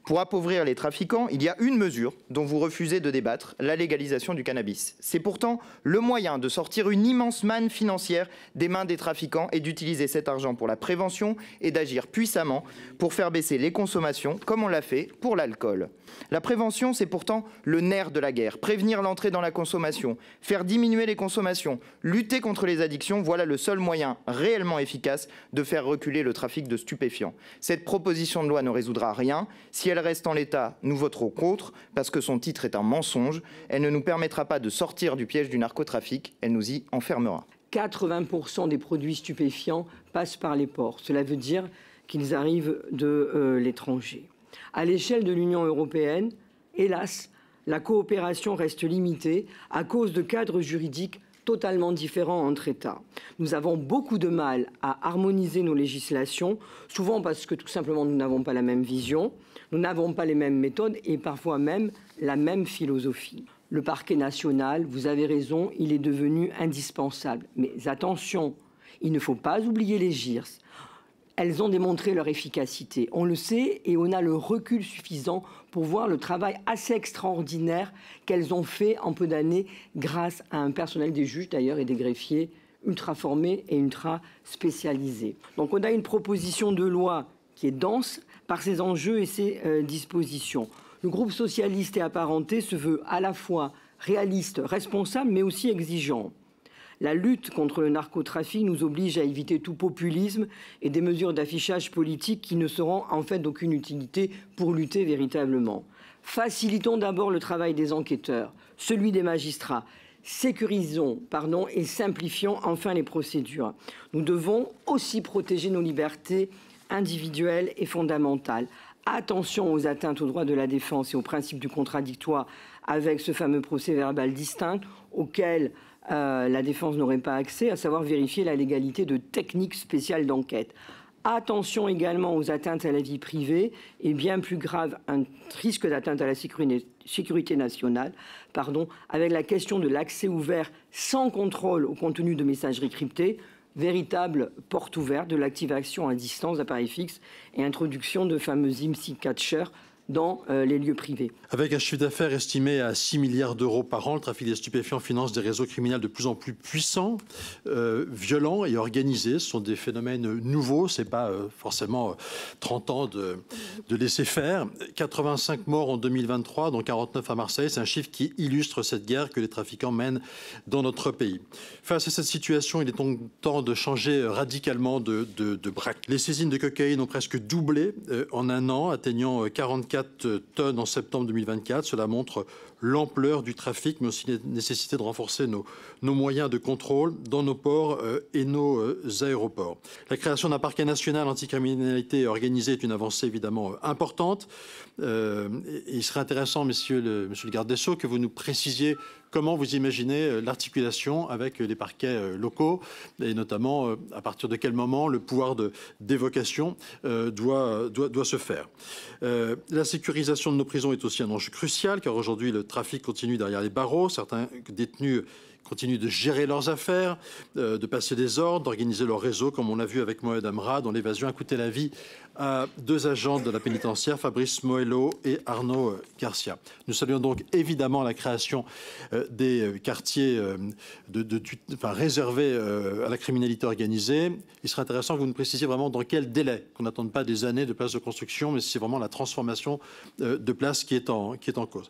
[SPEAKER 9] Pour appauvrir les trafiquants, il y a une mesure dont vous refusez de débattre, la légalisation du cannabis. C'est pourtant le moyen de sortir une immense manne financière des mains des trafiquants et d'utiliser cet argent pour la prévention et d'agir puissamment pour faire baisser les consommations, comme on l'a fait pour l'alcool. La prévention, c'est pourtant le nerf de la guerre. Prévenir l'entrée dans la consommation, faire diminuer les consommations, lutter contre les addictions, voilà le seul moyen réellement efficace de faire reculer le trafic de stupéfiants. Cette proposition de loi ne résoudra rien. Si elle reste en l'état, nous voterons contre, parce que son titre est un mensonge. Elle ne nous permettra pas de sortir du piège du narcotrafic, elle nous y enfermera.
[SPEAKER 10] 80% des produits stupéfiants passent par les ports. Cela veut dire qu'ils arrivent de l'étranger. À l'échelle de l'Union européenne, hélas, la coopération reste limitée à cause de cadres juridiques totalement différents entre États. Nous avons beaucoup de mal à harmoniser nos législations, souvent parce que tout simplement nous n'avons pas la même vision, nous n'avons pas les mêmes méthodes et parfois même la même philosophie. Le parquet national, vous avez raison, il est devenu indispensable. Mais attention, il ne faut pas oublier les GIRS. Elles ont démontré leur efficacité. On le sait et on a le recul suffisant pour voir le travail assez extraordinaire qu'elles ont fait en peu d'années grâce à un personnel des juges d'ailleurs et des greffiers ultra formés et ultra spécialisés. Donc on a une proposition de loi qui est dense par ses enjeux et ses dispositions. Le groupe socialiste et apparenté se veut à la fois réaliste, responsable, mais aussi exigeant. La lutte contre le narcotrafic nous oblige à éviter tout populisme et des mesures d'affichage politique qui ne seront en fait d'aucune utilité pour lutter véritablement. Facilitons d'abord le travail des enquêteurs, celui des magistrats. Sécurisons, et simplifions enfin les procédures. Nous devons aussi protéger nos libertés individuelles et fondamentales. Attention aux atteintes aux droits de la défense et aux principes du contradictoire avec ce fameux procès verbal distinct auquel la défense n'aurait pas accès, à savoir vérifier la légalité de techniques spéciales d'enquête. Attention également aux atteintes à la vie privée et bien plus grave, un risque d'atteinte à la sécurité nationale, avec la question de l'accès ouvert sans contrôle au contenu de messageries cryptées, véritable porte ouverte de l'activation à distance d'appareils fixes et introduction de fameux IMSI catchers dans les lieux privés.
[SPEAKER 11] Avec un chiffre d'affaires estimé à 6 milliards d'euros par an, le trafic des stupéfiants finance des réseaux criminels de plus en plus puissants, violents et organisés. Ce sont des phénomènes nouveaux, ce n'est pas forcément 30 ans de laisser faire. 85 morts en 2023, dont 49 à Marseille, c'est un chiffre qui illustre cette guerre que les trafiquants mènent dans notre pays. Face à cette situation, il est donc temps de changer radicalement de braque. Les saisines de cocaïne ont presque doublé en un an, atteignant 44 tonnes en septembre 2024. Cela montre l'ampleur du trafic, mais aussi la nécessité de renforcer nos moyens de contrôle dans nos ports et nos aéroports. La création d'un parquet national anticriminalité organisée est une avancée évidemment importante. Il serait intéressant, monsieur le garde des Sceaux, que vous nous précisiez comment vous imaginez l'articulation avec les parquets locaux et notamment à partir de quel moment le pouvoir d'évocation doit se faire. La sécurisation de nos prisons est aussi un enjeu crucial car aujourd'hui le trafic continue derrière les barreaux. Certains détenus continuent de gérer leurs affaires, de passer des ordres, d'organiser leur réseau, comme on l'a vu avec Mohamed Amra, dont l'évasion a coûté la vie à 2 agents de la pénitentiaire, Fabrice Moello et Arnaud Garcia. Nous saluons donc évidemment la création des quartiers réservés à la criminalité organisée. Il serait intéressant que vous nous précisiez vraiment dans quel délai, qu'on n'attende pas des années de places de construction, mais c'est vraiment la transformation de places qui est en cause.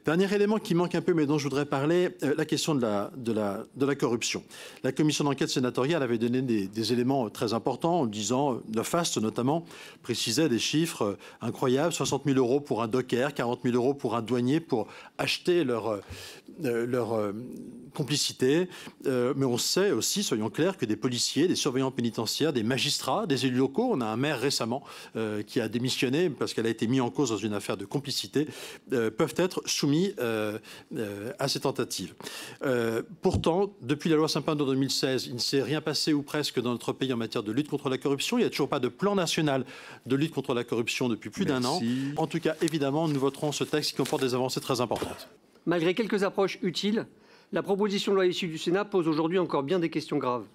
[SPEAKER 11] Dernier élément qui manque un peu, mais dont je voudrais parler, la question de la corruption. La commission d'enquête sénatoriale avait donné des éléments très importants en disant, le FAST notamment, précisait des chiffres incroyables, 60 000 € pour un docker, 40 000 € pour un douanier pour acheter leur complicité. Mais on sait aussi, soyons clairs, que des policiers, des surveillants pénitentiaires, des magistrats, des élus locaux, on a un maire récemment qui a démissionné parce qu'elle a été mise en cause dans une affaire de complicité, peuvent être soumis à ces tentatives. Pourtant, depuis la loi Sapin de 2016, il ne s'est rien passé ou presque dans notre pays en matière de lutte contre la corruption. Il n'y a toujours pas de plan national de lutte contre la corruption depuis plus d'1 an. En tout cas, évidemment, nous voterons ce texte qui comporte des avancées très importantes.
[SPEAKER 12] Malgré quelques approches utiles, la proposition de loi issue du Sénat pose aujourd'hui encore bien des questions graves.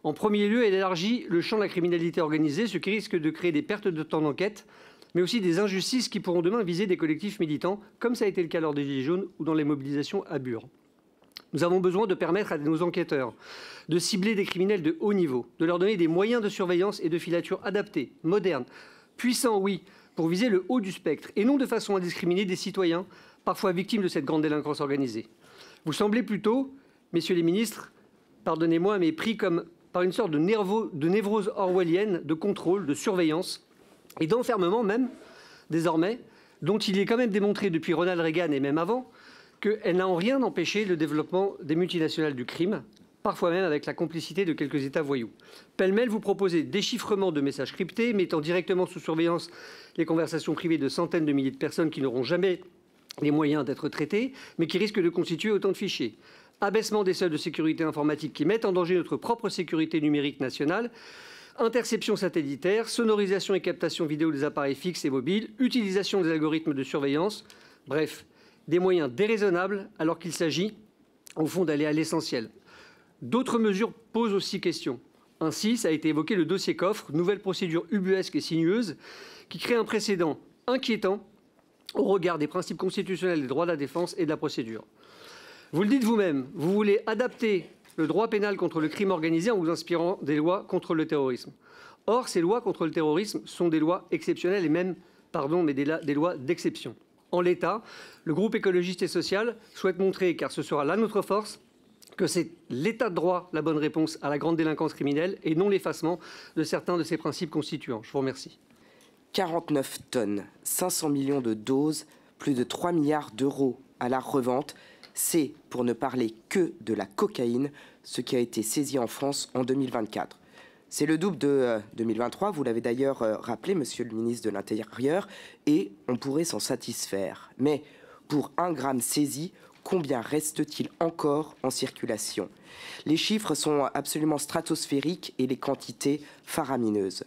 [SPEAKER 12] En premier lieu, elle élargit le champ de la criminalité organisée, ce qui risque de créer des pertes de temps d'enquête, mais aussi des injustices qui pourront demain viser des collectifs militants, comme ça a été le cas lors des Gilets jaunes ou dans les mobilisations à Bure. Nous avons besoin de permettre à nos enquêteurs de cibler des criminels de haut niveau, de leur donner des moyens de surveillance et de filature adaptés, modernes, puissants, oui, pour viser le haut du spectre, et non de façon indiscriminée des citoyens, parfois victimes de cette grande délinquance organisée. Vous semblez plutôt, messieurs les ministres, pardonnez-moi, mais pris comme par une sorte de névrose orwellienne de contrôle, de surveillance, et d'enfermement même, désormais, dont il est quand même démontré depuis Ronald Reagan et même avant, qu'elle n'a en rien empêché le développement des multinationales du crime, parfois même avec la complicité de quelques États voyous. Pêle-mêle, vous proposez déchiffrement de messages cryptés, mettant directement sous surveillance les conversations privées de centaines de milliers de personnes qui n'auront jamais les moyens d'être traitées, mais qui risquent de constituer autant de fichiers. abaissement des seuils de sécurité informatique qui mettent en danger notre propre sécurité numérique nationale, interception satellitaire, sonorisation et captation vidéo des appareils fixes et mobiles, utilisation des algorithmes de surveillance, bref, des moyens déraisonnables alors qu'il s'agit au fond d'aller à l'essentiel. D'autres mesures posent aussi question. Ainsi, ça a été évoqué le dossier coffre, nouvelle procédure ubuesque et sinueuse qui crée un précédent inquiétant au regard des principes constitutionnels des droits de la défense et de la procédure. Vous le dites vous-même, vous voulez adapter le droit pénal contre le crime organisé en vous inspirant des lois contre le terrorisme. Or, ces lois contre le terrorisme sont des lois exceptionnelles et même, des lois d'exception. En l'état, le groupe écologiste et social souhaite montrer, car ce sera là notre force, que c'est l'état de droit la bonne réponse à la grande délinquance criminelle et non l'effacement de certains de ses principes constituants. Je vous remercie.
[SPEAKER 13] 49 tonnes, 500 millions de doses, plus de 3 milliards d'euros à la revente. C'est, pour ne parler que de la cocaïne, ce qui a été saisi en France en 2024. C'est le double de 2023, vous l'avez d'ailleurs rappelé, monsieur le ministre de l'Intérieur, et on pourrait s'en satisfaire. Mais pour 1 gramme saisi, combien reste-t-il encore en circulation? Les chiffres sont absolument stratosphériques et les quantités faramineuses.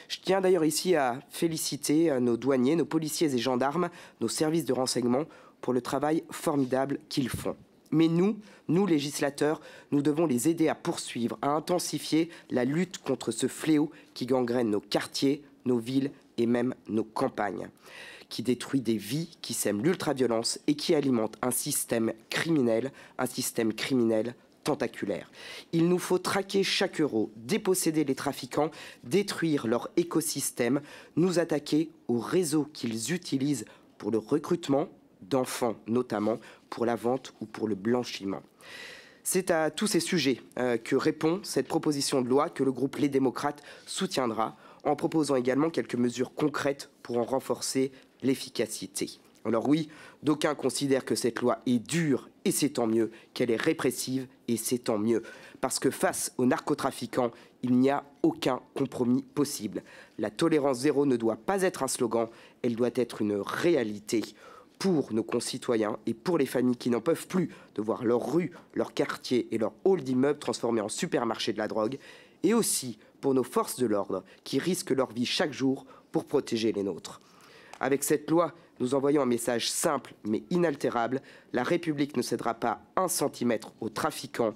[SPEAKER 13] Je tiens d'ailleurs ici à féliciter nos douaniers, nos policiers et gendarmes, nos services de renseignement pour le travail formidable qu'ils font. Mais nous législateurs, nous devons les aider à poursuivre, à intensifier la lutte contre ce fléau qui gangrène nos quartiers, nos villes et même nos campagnes, qui détruit des vies, qui sème l'ultraviolence et qui alimente un système criminel tentaculaire. Il nous faut traquer chaque euro, déposséder les trafiquants, détruire leur écosystème, nous attaquer aux réseaux qu'ils utilisent pour le recrutement d'enfants, notamment pour la vente ou pour le blanchiment. C'est à tous ces sujets que répond cette proposition de loi que le groupe Les Démocrates soutiendra, en proposant également quelques mesures concrètes pour en renforcer l'efficacité. Alors oui, d'aucuns considèrent que cette loi est dure, et c'est tant mieux, qu'elle est répressive, et c'est tant mieux, parce que face aux narcotrafiquants, il n'y a aucun compromis possible. La tolérance zéro ne doit pas être un slogan, elle doit être une réalité pour nos concitoyens et pour les familles qui n'en peuvent plus de voir leur rue, leur quartier et leur hall d'immeubles transformés en supermarché de la drogue, et aussi pour nos forces de l'ordre qui risquent leur vie chaque jour pour protéger les nôtres. Avec cette loi, nous envoyons un message simple mais inaltérable. La République ne cédera pas 1 centimètre aux trafiquants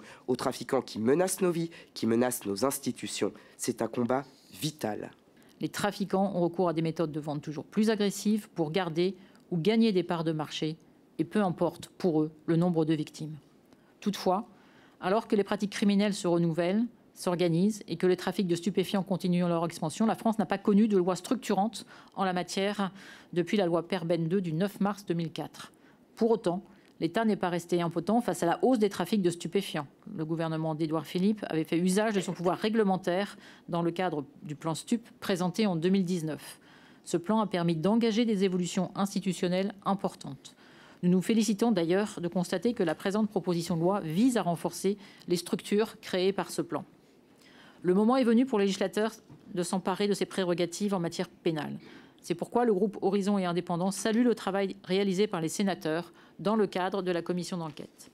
[SPEAKER 13] qui menacent nos vies, qui menacent nos institutions. C'est un combat vital.
[SPEAKER 14] Les trafiquants ont recours à des méthodes de vente toujours plus agressives pour garder ou gagner des parts de marché, et peu importe pour eux le nombre de victimes. Toutefois, alors que les pratiques criminelles se renouvellent, s'organisent et que les trafics de stupéfiants continuent leur expansion, la France n'a pas connu de loi structurante en la matière depuis la loi Perben II du 9 mars 2004. Pour autant, l'État n'est pas resté impotent face à la hausse des trafics de stupéfiants. Le gouvernement d'Édouard Philippe avait fait usage de son pouvoir réglementaire dans le cadre du plan STUP présenté en 2019. Ce plan a permis d'engager des évolutions institutionnelles importantes. Nous nous félicitons d'ailleurs de constater que la présente proposition de loi vise à renforcer les structures créées par ce plan. Le moment est venu pour les législateurs de s'emparer de ces prérogatives en matière pénale. C'est pourquoi le groupe Horizon et Indépendants salue le travail réalisé par les sénateurs dans le cadre de la commission d'enquête.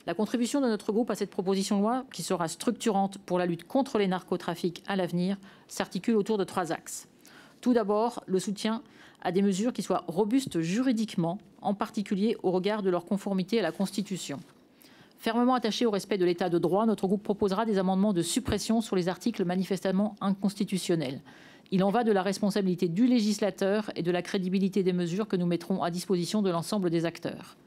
[SPEAKER 14] La contribution de notre groupe à cette proposition de loi, qui sera structurante pour la lutte contre les narcotrafics à l'avenir, s'articule autour de 3 axes. Tout d'abord, le soutien à des mesures qui soient robustes juridiquement, en particulier au regard de leur conformité à la Constitution. Fermement attaché au respect de l'état de droit, notre groupe proposera des amendements de suppression sur les articles manifestement inconstitutionnels. Il en va de la responsabilité du législateur et de la crédibilité des mesures que nous mettrons à disposition de l'ensemble des acteurs.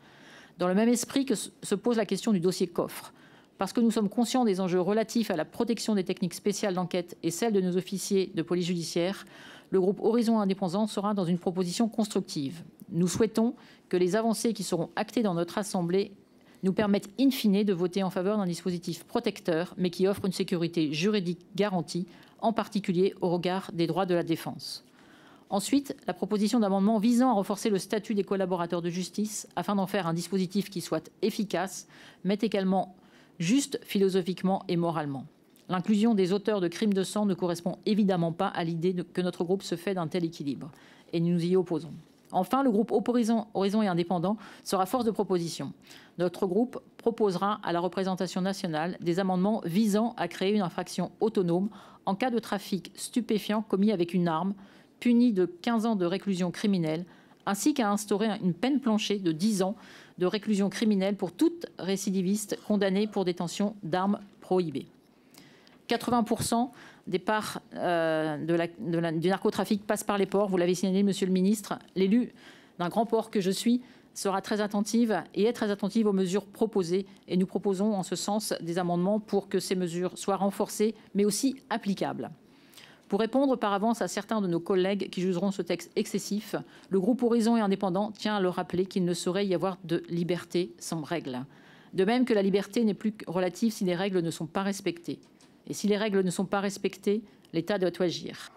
[SPEAKER 14] Dans le même esprit que se pose la question du dossier coffre, parce que nous sommes conscients des enjeux relatifs à la protection des techniques spéciales d'enquête et celles de nos officiers de police judiciaire, le groupe Horizon Indépendant sera dans une proposition constructive. Nous souhaitons que les avancées qui seront actées dans notre Assemblée nous permettent in fine de voter en faveur d'un dispositif protecteur, mais qui offre une sécurité juridique garantie, en particulier au regard des droits de la défense. Ensuite, la proposition d'amendement visant à renforcer le statut des collaborateurs de justice afin d'en faire un dispositif qui soit efficace, mais également juste philosophiquement et moralement. L'inclusion des auteurs de crimes de sang ne correspond évidemment pas à l'idée que notre groupe se fait d'un tel équilibre, et nous nous y opposons. Enfin, le groupe Horizon et Indépendants sera force de proposition. Notre groupe proposera à la représentation nationale des amendements visant à créer une infraction autonome en cas de trafic stupéfiant commis avec une arme, puni de 15 ans de réclusion criminelle, ainsi qu'à instaurer une peine plancher de 10 ans de réclusion criminelle pour tout récidiviste condamné pour détention d'armes prohibées. 80% des parts du narcotrafic passent par les ports. Vous l'avez signalé, Monsieur le Ministre. L'élu d'un grand port que je suis sera très attentive et est très attentive aux mesures proposées. Et nous proposons en ce sens des amendements pour que ces mesures soient renforcées, mais aussi applicables. Pour répondre par avance à certains de nos collègues qui jugeront ce texte excessif, le groupe Horizon et Indépendants tient à le rappeler qu'il ne saurait y avoir de liberté sans règles. De même que la liberté n'est plus relative si les règles ne sont pas respectées. Et si les règles ne sont pas respectées, l'État doit agir.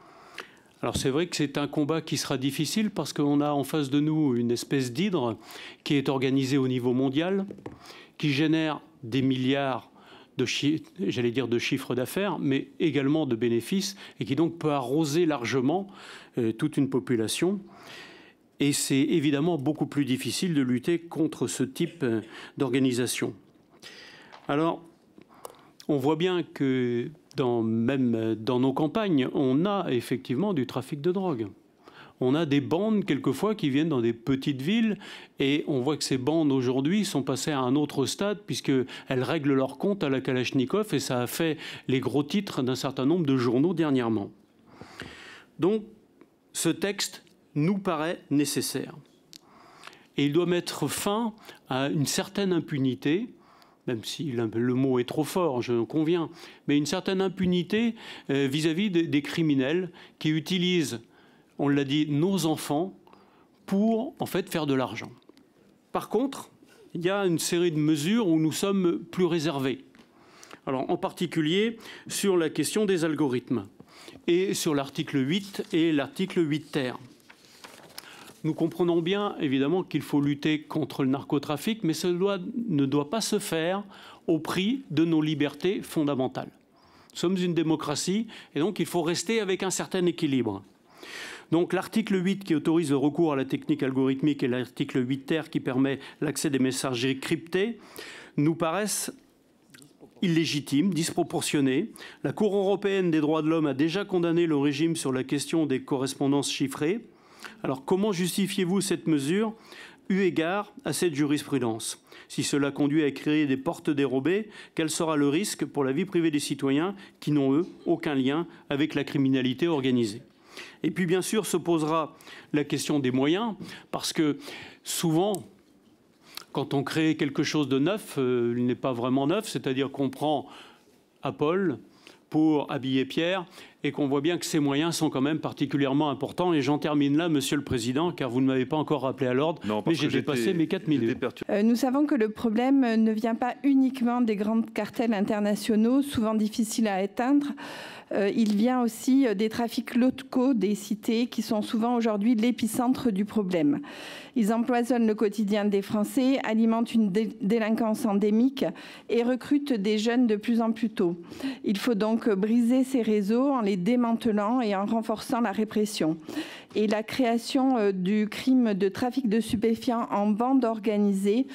[SPEAKER 15] Alors c'est vrai que c'est un combat qui sera difficile parce qu'on a en face de nous une espèce d'hydre qui est organisée au niveau mondial, qui génère des milliards de chiffres d'affaires, mais également de bénéfices, et qui donc peut arroser largement toute une population. Et c'est évidemment beaucoup plus difficile de lutter contre ce type d'organisation. Alors, on voit bien que même dans nos campagnes, on a effectivement du trafic de drogue. On a des bandes quelquefois qui viennent dans des petites villes et on voit que ces bandes aujourd'hui sont passées à un autre stade puisqu'elles règlent leur compte à la Kalachnikov et ça a fait les gros titres d'un certain nombre de journaux dernièrement. Donc ce texte nous paraît nécessaire et il doit mettre fin à une certaine impunité, même si le mot est trop fort, je conviens, mais une certaine impunité vis-à-vis des criminels qui utilisent, on l'a dit, nos enfants pour en fait faire de l'argent. Par contre, il y a une série de mesures où nous sommes plus réservés. Alors, en particulier sur la question des algorithmes et sur l'article 8 et l'article 8 ter. Nous comprenons bien, évidemment, qu'il faut lutter contre le narcotrafic, mais cela ne doit pas se faire au prix de nos libertés fondamentales. Nous sommes une démocratie et donc il faut rester avec un certain équilibre. Donc l'article 8 qui autorise le recours à la technique algorithmique et l'article 8 ter qui permet l'accès des messageries cryptées nous paraissent illégitimes, disproportionnés. La Cour européenne des droits de l'homme a déjà condamné le régime sur la question des correspondances chiffrées. Alors comment justifiez-vous cette mesure eu égard à cette jurisprudence? Si cela conduit à créer des portes dérobées, quel sera le risque pour la vie privée des citoyens qui n'ont, eux, aucun lien avec la criminalité organisée? Et puis, bien sûr, se posera la question des moyens, parce que souvent, quand on crée quelque chose de neuf, il n'est pas vraiment neuf, c'est-à-dire qu'on prend Apple pour habiller Pierre et qu'on voit bien que ces moyens sont quand même particulièrement importants. Et j'en termine là, Monsieur le Président, car vous ne m'avez pas encore rappelé à l'ordre, mais j'ai dépassé mes 4 minutes.
[SPEAKER 16] Nous savons que le problème ne vient pas uniquement des grands cartels internationaux, souvent difficiles à atteindre. Il vient aussi des trafics locaux des cités qui sont souvent aujourd'hui l'épicentre du problème. Ils empoisonnent le quotidien des Français, alimentent une délinquance endémique et recrutent des jeunes de plus en plus tôt. Il faut donc briser ces réseaux en les démantelant et en renforçant la répression. Et la création du crime de trafic de stupéfiants en bande organisée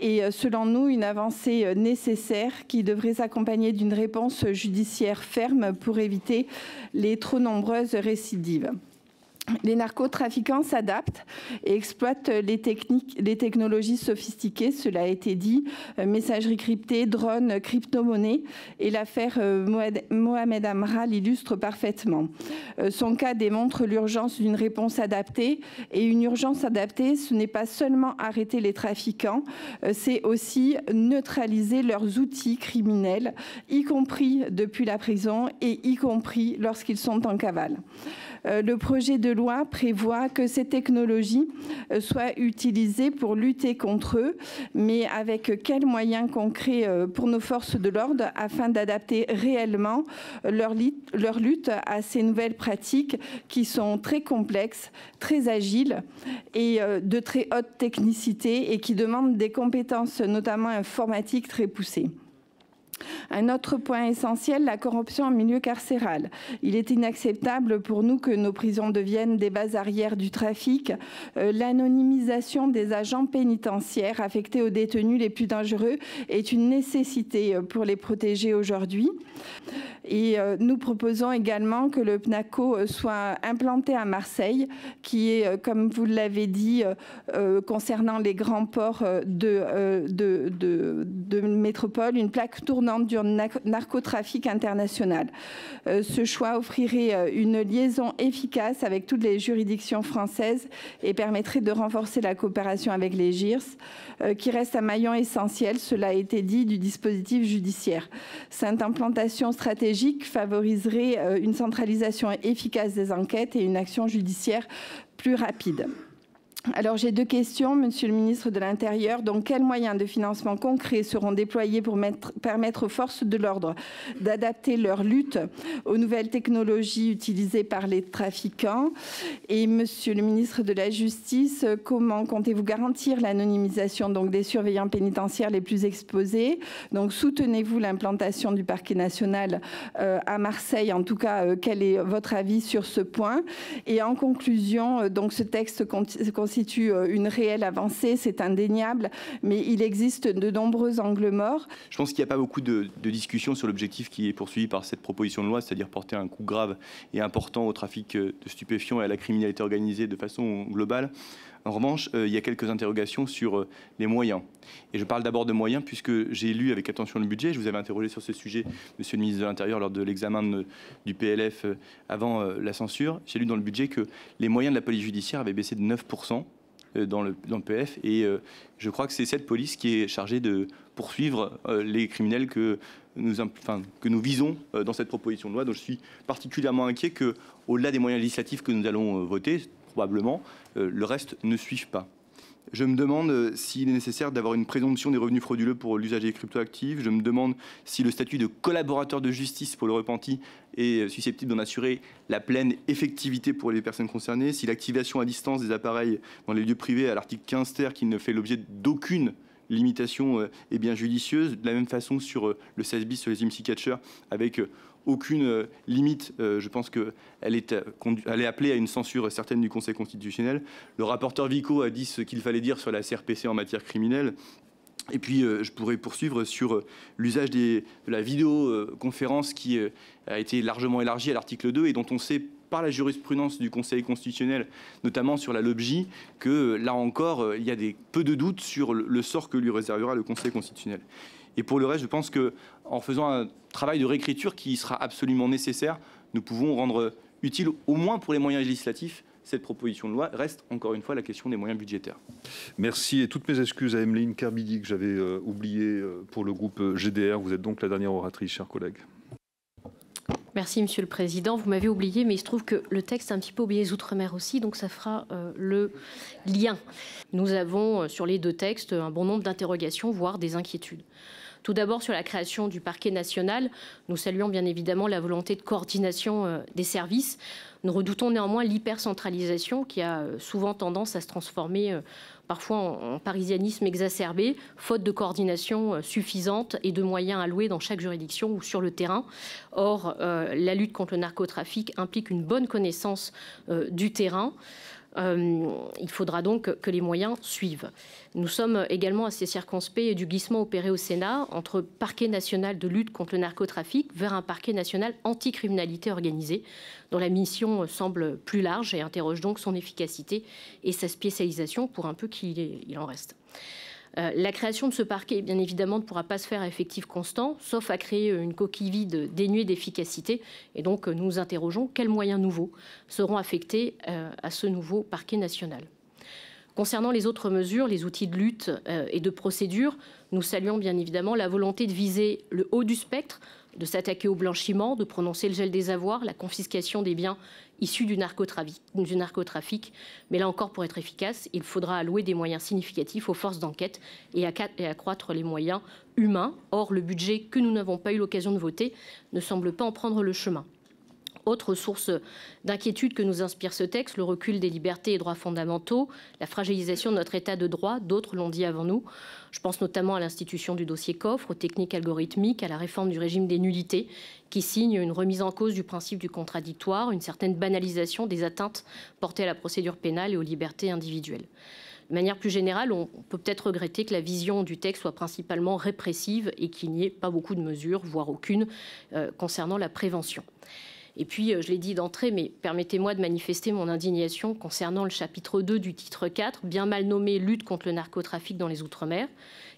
[SPEAKER 16] est, selon nous, une avancée nécessaire qui devrait s'accompagner d'une réponse judiciaire ferme pour éviter les trop nombreuses récidives. Les narcotrafiquants s'adaptent et exploitent les technologies sophistiquées, cela a été dit, messagerie cryptée, drones, crypto-monnaies, et l'affaire Mohamed Amra l'illustre parfaitement. Son cas démontre l'urgence d'une réponse adaptée, et une urgence adaptée, ce n'est pas seulement arrêter les trafiquants, c'est aussi neutraliser leurs outils criminels, y compris depuis la prison et y compris lorsqu'ils sont en cavale. Le projet de loi prévoit que ces technologies soient utilisées pour lutter contre eux, mais avec quels moyens concrets pour nos forces de l'ordre afin d'adapter réellement leur lutte à ces nouvelles pratiques qui sont très complexes, très agiles et de très haute technicité et qui demandent des compétences, notamment informatiques, très poussées. Un autre point essentiel, la corruption en milieu carcéral. Il est inacceptable pour nous que nos prisons deviennent des bases arrières du trafic. L'anonymisation des agents pénitentiaires affectés aux détenus les plus dangereux est une nécessité pour les protéger aujourd'hui. Et nous proposons également que le PNACO soit implanté à Marseille, qui est, comme vous l'avez dit, concernant les grands ports de métropole, une plaque tournante du narcotrafic international. Ce choix offrirait une liaison efficace avec toutes les juridictions françaises et permettrait de renforcer la coopération avec les GIRS, qui reste un maillon essentiel, cela a été dit, du dispositif judiciaire. Cette implantation stratégique favoriserait une centralisation efficace des enquêtes et une action judiciaire plus rapide. Alors j'ai deux questions, Monsieur le ministre de l'Intérieur. Donc quels moyens de financement concrets seront déployés pour permettre aux forces de l'ordre d'adapter leur lutte aux nouvelles technologies utilisées par les trafiquants? Et Monsieur le ministre de la Justice, comment comptez-vous garantir l'anonymisation des surveillants pénitentiaires les plus exposés? Donc soutenez-vous l'implantation du parquet national à Marseille? En tout cas, quel est votre avis sur ce point? Et en conclusion, donc ce texte constitue une réelle avancée, c'est indéniable, mais il existe de nombreux angles morts.
[SPEAKER 17] Je pense qu'il n'y a pas beaucoup de discussion sur l'objectif qui est poursuivi par cette proposition de loi, c'est-à-dire porter un coup grave et important au trafic de stupéfiants et à la criminalité organisée de façon globale. En revanche, il y a quelques interrogations sur les moyens. Et je parle d'abord de moyens puisque j'ai lu avec attention le budget. Je vous avais interrogé sur ce sujet, Monsieur le ministre de l'Intérieur, lors de l'examen du PLF avant la censure. J'ai lu dans le budget que les moyens de la police judiciaire avaient baissé de 9% dans le PF. Et je crois que c'est cette police qui est chargée de poursuivre les criminels que nous visons dans cette proposition de loi. Donc je suis particulièrement inquiet qu'au-delà des moyens législatifs que nous allons voter, probablement, le reste ne suive pas. Je me demande s'il est nécessaire d'avoir une présomption des revenus frauduleux pour l'usage des cryptoactifs. Je me demande si le statut de collaborateur de justice pour le repenti est susceptible d'en assurer la pleine effectivité pour les personnes concernées. Si l'activation à distance des appareils dans les lieux privés à l'article 15 ter, qui ne fait l'objet d'aucune limitation, est bien judicieuse. De la même façon sur le 16 bis sur les IMSI catchers, avec aucune limite. Je pense qu'elle est appelée à une censure certaine du Conseil constitutionnel. Le rapporteur Vico a dit ce qu'il fallait dire sur la CRPC en matière criminelle. Et puis, je pourrais poursuivre sur l'usage de la vidéoconférence qui a été largement élargie à l'article 2 et dont on sait par la jurisprudence du Conseil constitutionnel, notamment sur la LOBJ, que là encore, il y a peu de doutes sur le sort que lui réservera le Conseil constitutionnel. Et pour le reste, je pense qu'en faisant un travail de réécriture qui sera absolument nécessaire, nous pouvons rendre utile, au moins pour les moyens législatifs, cette proposition de loi. Reste encore une fois la question des moyens budgétaires.
[SPEAKER 18] Merci et toutes mes excuses à Emeline Kerbidi que j'avais oublié pour le groupe GDR. Vous êtes donc la dernière oratrice, chers collègues.
[SPEAKER 19] Merci Monsieur le Président. Vous m'avez oublié, mais il se trouve que le texte a un petit peu oublié les Outre-mer aussi, donc ça fera le lien. Nous avons sur les deux textes un bon nombre d'interrogations, voire des inquiétudes. Tout d'abord, sur la création du parquet national, nous saluons bien évidemment la volonté de coordination des services. Nous redoutons néanmoins l'hypercentralisation qui a souvent tendance à se transformer parfois en parisianisme exacerbé, faute de coordination suffisante et de moyens alloués dans chaque juridiction ou sur le terrain. Or, la lutte contre le narcotrafic implique une bonne connaissance du terrain. Il faudra donc que les moyens suivent. Nous sommes également assez circonspects du glissement opéré au Sénat entre parquet national de lutte contre le narcotrafic vers un parquet national anticriminalité organisée, dont la mission semble plus large et interroge donc son efficacité et sa spécialisation pour un peu qu'il en reste. La création de ce parquet, bien évidemment, ne pourra pas se faire à effectif constant, sauf à créer une coquille vide dénuée d'efficacité. Et donc, nous nous interrogeons quels moyens nouveaux seront affectés à ce nouveau parquet national. Concernant les autres mesures, les outils de lutte et de procédure, nous saluons bien évidemment la volonté de viser le haut du spectre, de s'attaquer au blanchiment, de prononcer le gel des avoirs, la confiscation des biens issus du narcotrafic. Mais là encore, pour être efficace, il faudra allouer des moyens significatifs aux forces d'enquête et accroître les moyens humains. Or, le budget que nous n'avons pas eu l'occasion de voter ne semble pas en prendre le chemin. Autre source d'inquiétude que nous inspire ce texte, le recul des libertés et droits fondamentaux, la fragilisation de notre état de droit, d'autres l'ont dit avant nous. Je pense notamment à l'institution du dossier coffre, aux techniques algorithmiques, à la réforme du régime des nullités, qui signe une remise en cause du principe du contradictoire, une certaine banalisation des atteintes portées à la procédure pénale et aux libertés individuelles. De manière plus générale, on peut peut-être regretter que la vision du texte soit principalement répressive et qu'il n'y ait pas beaucoup de mesures, voire aucune, concernant la prévention. Et puis, je l'ai dit d'entrée, mais permettez-moi de manifester mon indignation concernant le chapitre 2 du titre 4, bien mal nommé « Lutte contre le narcotrafic dans les Outre-mer »,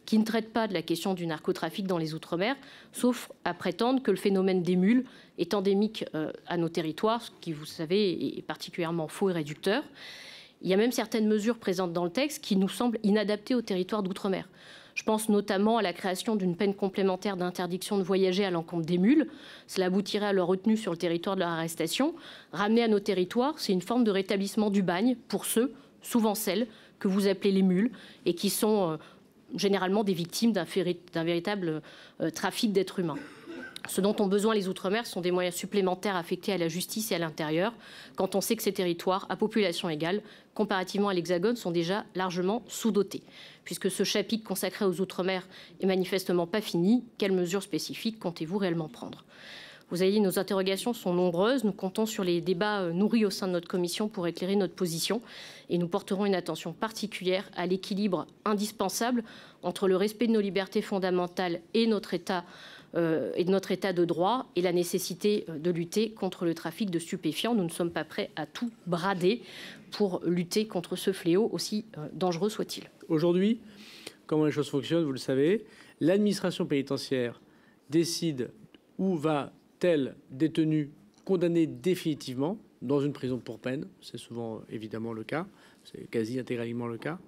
[SPEAKER 19] qui ne traite pas de la question du narcotrafic dans les Outre-mer, sauf à prétendre que le phénomène des mules est endémique à nos territoires, ce qui, vous savez, est particulièrement faux et réducteur. Il y a même certaines mesures présentes dans le texte qui nous semblent inadaptées aux territoires d'outre-mer. Je pense notamment à la création d'une peine complémentaire d'interdiction de voyager à l'encontre des mules. Cela aboutirait à leur retenue sur le territoire de leur arrestation. Ramener à nos territoires, c'est une forme de rétablissement du bagne pour ceux, souvent celles, que vous appelez les mules et qui sont généralement des victimes d'un véritable trafic d'êtres humains. Ce dont ont besoin les Outre-mer sont des moyens supplémentaires affectés à la justice et à l'intérieur, quand on sait que ces territoires, à population égale, comparativement à l'Hexagone, sont déjà largement sous-dotés. Puisque ce chapitre consacré aux Outre-mer est manifestement pas fini, quelles mesures spécifiques comptez-vous réellement prendre ? Vous avez dit, nos interrogations sont nombreuses. Nous comptons sur les débats nourris au sein de notre commission pour éclairer notre position. Et nous porterons une attention particulière à l'équilibre indispensable entre le respect de nos libertés fondamentales et de notre état de droit et la nécessité de lutter contre le trafic de stupéfiants. Nous ne sommes pas prêts à tout brader pour lutter contre ce fléau, aussi dangereux soit-il.
[SPEAKER 5] Aujourd'hui, comment les choses fonctionnent, vous le savez, l'administration pénitentiaire décide où va tel détenu condamné définitivement dans une prison pour peine. C'est souvent évidemment le cas, c'est quasi intégralement le cas.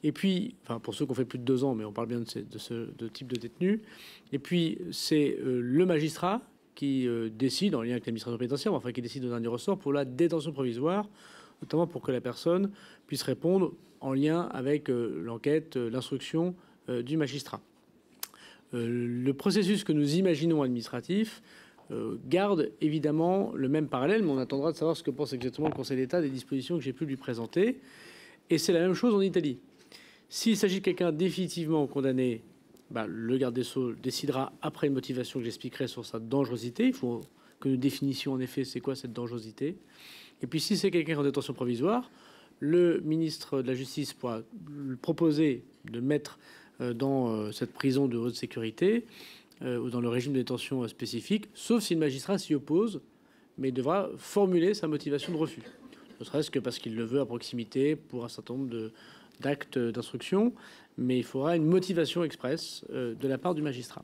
[SPEAKER 5] Et puis, enfin pour ceux qui ont fait plus de 2 ans, mais on parle bien de ce type de détenu. Et puis c'est le magistrat qui décide, en lien avec l'administration pénitentiaire, enfin qui décide au dernier ressort pour la détention provisoire, notamment pour que la personne puisse répondre en lien avec l'enquête, l'instruction du magistrat. Le processus que nous imaginons administratif garde évidemment le même parallèle, mais on attendra de savoir ce que pense exactement le Conseil d'État des dispositions que j'ai pu lui présenter. Et c'est la même chose en Italie. S'il s'agit de quelqu'un définitivement condamné, le garde des Sceaux décidera après une motivation que j'expliquerai sur sa dangerosité. Il faut que nous définissions en effet c'est quoi cette dangerosité. Et puis si c'est quelqu'un en détention provisoire, le ministre de la Justice pourra proposer de mettre dans cette prison de haute sécurité ou dans le régime de détention spécifique, sauf si le magistrat s'y oppose, mais il devra formuler sa motivation de refus. Ne serait-ce que parce qu'il le veut à proximité pour un certain nombre d'actes d'instruction, mais il faudra une motivation expresse de la part du magistrat.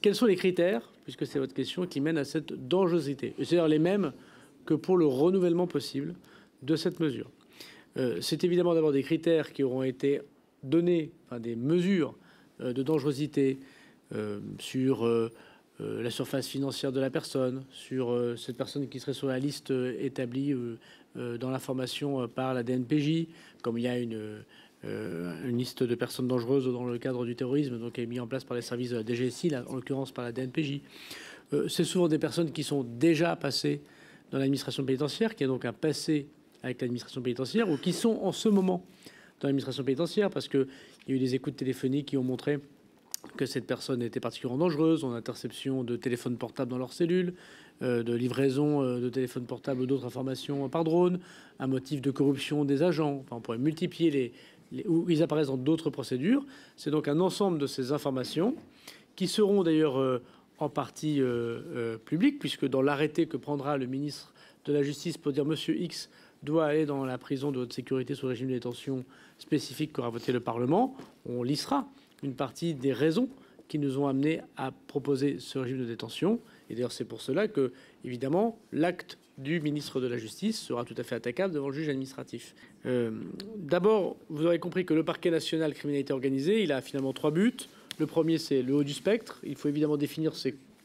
[SPEAKER 5] Quels sont les critères, puisque c'est votre question, qui mènent à cette dangerosité? Et c'est d'ailleurs les mêmes que pour le renouvellement possible de cette mesure. C'est évidemment d'abord des critères qui auront été donnés, enfin des mesures de dangerosité sur la surface financière de la personne, sur cette personne qui serait sur la liste établie dans l'information par la DNPJ, comme il y a une liste de personnes dangereuses dans le cadre du terrorisme, donc elle est mise en place par les services de la DGSI, là, en l'occurrence par la DNPJ. C'est souvent des personnes qui sont déjà passées dans l'administration pénitentiaire, qui a donc un passé avec l'administration pénitentiaire, ou qui sont en ce moment dans l'administration pénitentiaire, parce qu'il y a eu des écoutes téléphoniques qui ont montré que cette personne était particulièrement dangereuse, en interception de téléphones portables dans leur cellule, de livraison de téléphones portables ou d'autres informations par drone, un motif de corruption des agents. Enfin, on pourrait multiplier où ils apparaissent dans d'autres procédures. C'est donc un ensemble de ces informations qui seront d'ailleurs en partie publiques, puisque dans l'arrêté que prendra le ministre de la Justice pour dire Monsieur X doit aller dans la prison de haute sécurité sous régime de détention spécifique qu'aura voté le Parlement, on listera une partie des raisons qui nous ont amenés à proposer ce régime de détention. Et d'ailleurs, c'est pour cela que, évidemment, l'acte du ministre de la Justice sera tout à fait attaquable devant le juge administratif. D'abord, vous aurez compris que le parquet national criminalité organisée, il a finalement 3 buts. Le premier, c'est le haut du spectre. Il faut évidemment définir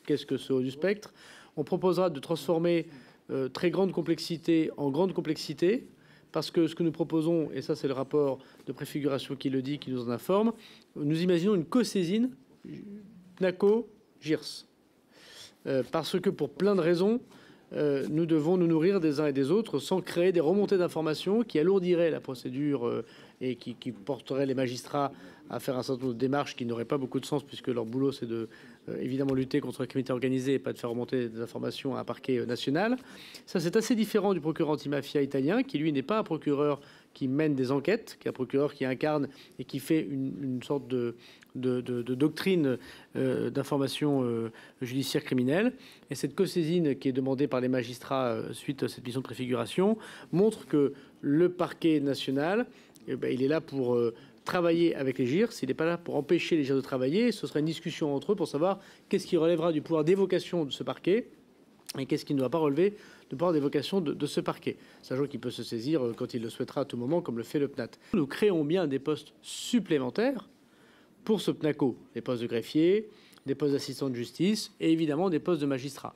[SPEAKER 5] qu'est-ce que ce haut du spectre. On proposera de transformer très grande complexité en grande complexité, parce que ce que nous proposons, et ça c'est le rapport de préfiguration qui le dit, qui nous en informe, nous imaginons une co-saisine NACO-GIRS. Parce que pour plein de raisons, nous devons nous nourrir des uns et des autres sans créer des remontées d'informations qui alourdiraient la procédure et qui porteraient les magistrats à faire un certain nombre de démarches qui n'auraient pas beaucoup de sens puisque leur boulot c'est de évidemment lutter contre la criminalité organisée et pas de faire remonter des informations à un parquet national. Ça c'est assez différent du procureur antimafia italien qui lui n'est pas un procureur qui mène des enquêtes, qui est un procureur qui incarne et qui fait une sorte de doctrine d'information judiciaire criminelle. Et cette cosaisine qui est demandée par les magistrats suite à cette mission de préfiguration montre que le parquet national, il est là pour travailler avec les GIRS, il n'est pas là pour empêcher les GIRS de travailler. Ce sera une discussion entre eux pour savoir qu'est-ce qui relèvera du pouvoir d'évocation de ce parquet et qu'est-ce qui ne doit pas relever du pouvoir d'évocation de ce parquet, sachant qu'il peut se saisir quand il le souhaitera à tout moment, comme le fait le PNAT. Nous créons bien des postes supplémentaires pour ce PNACO, des postes de greffier, des postes d'assistant de justice et évidemment des postes de magistrats.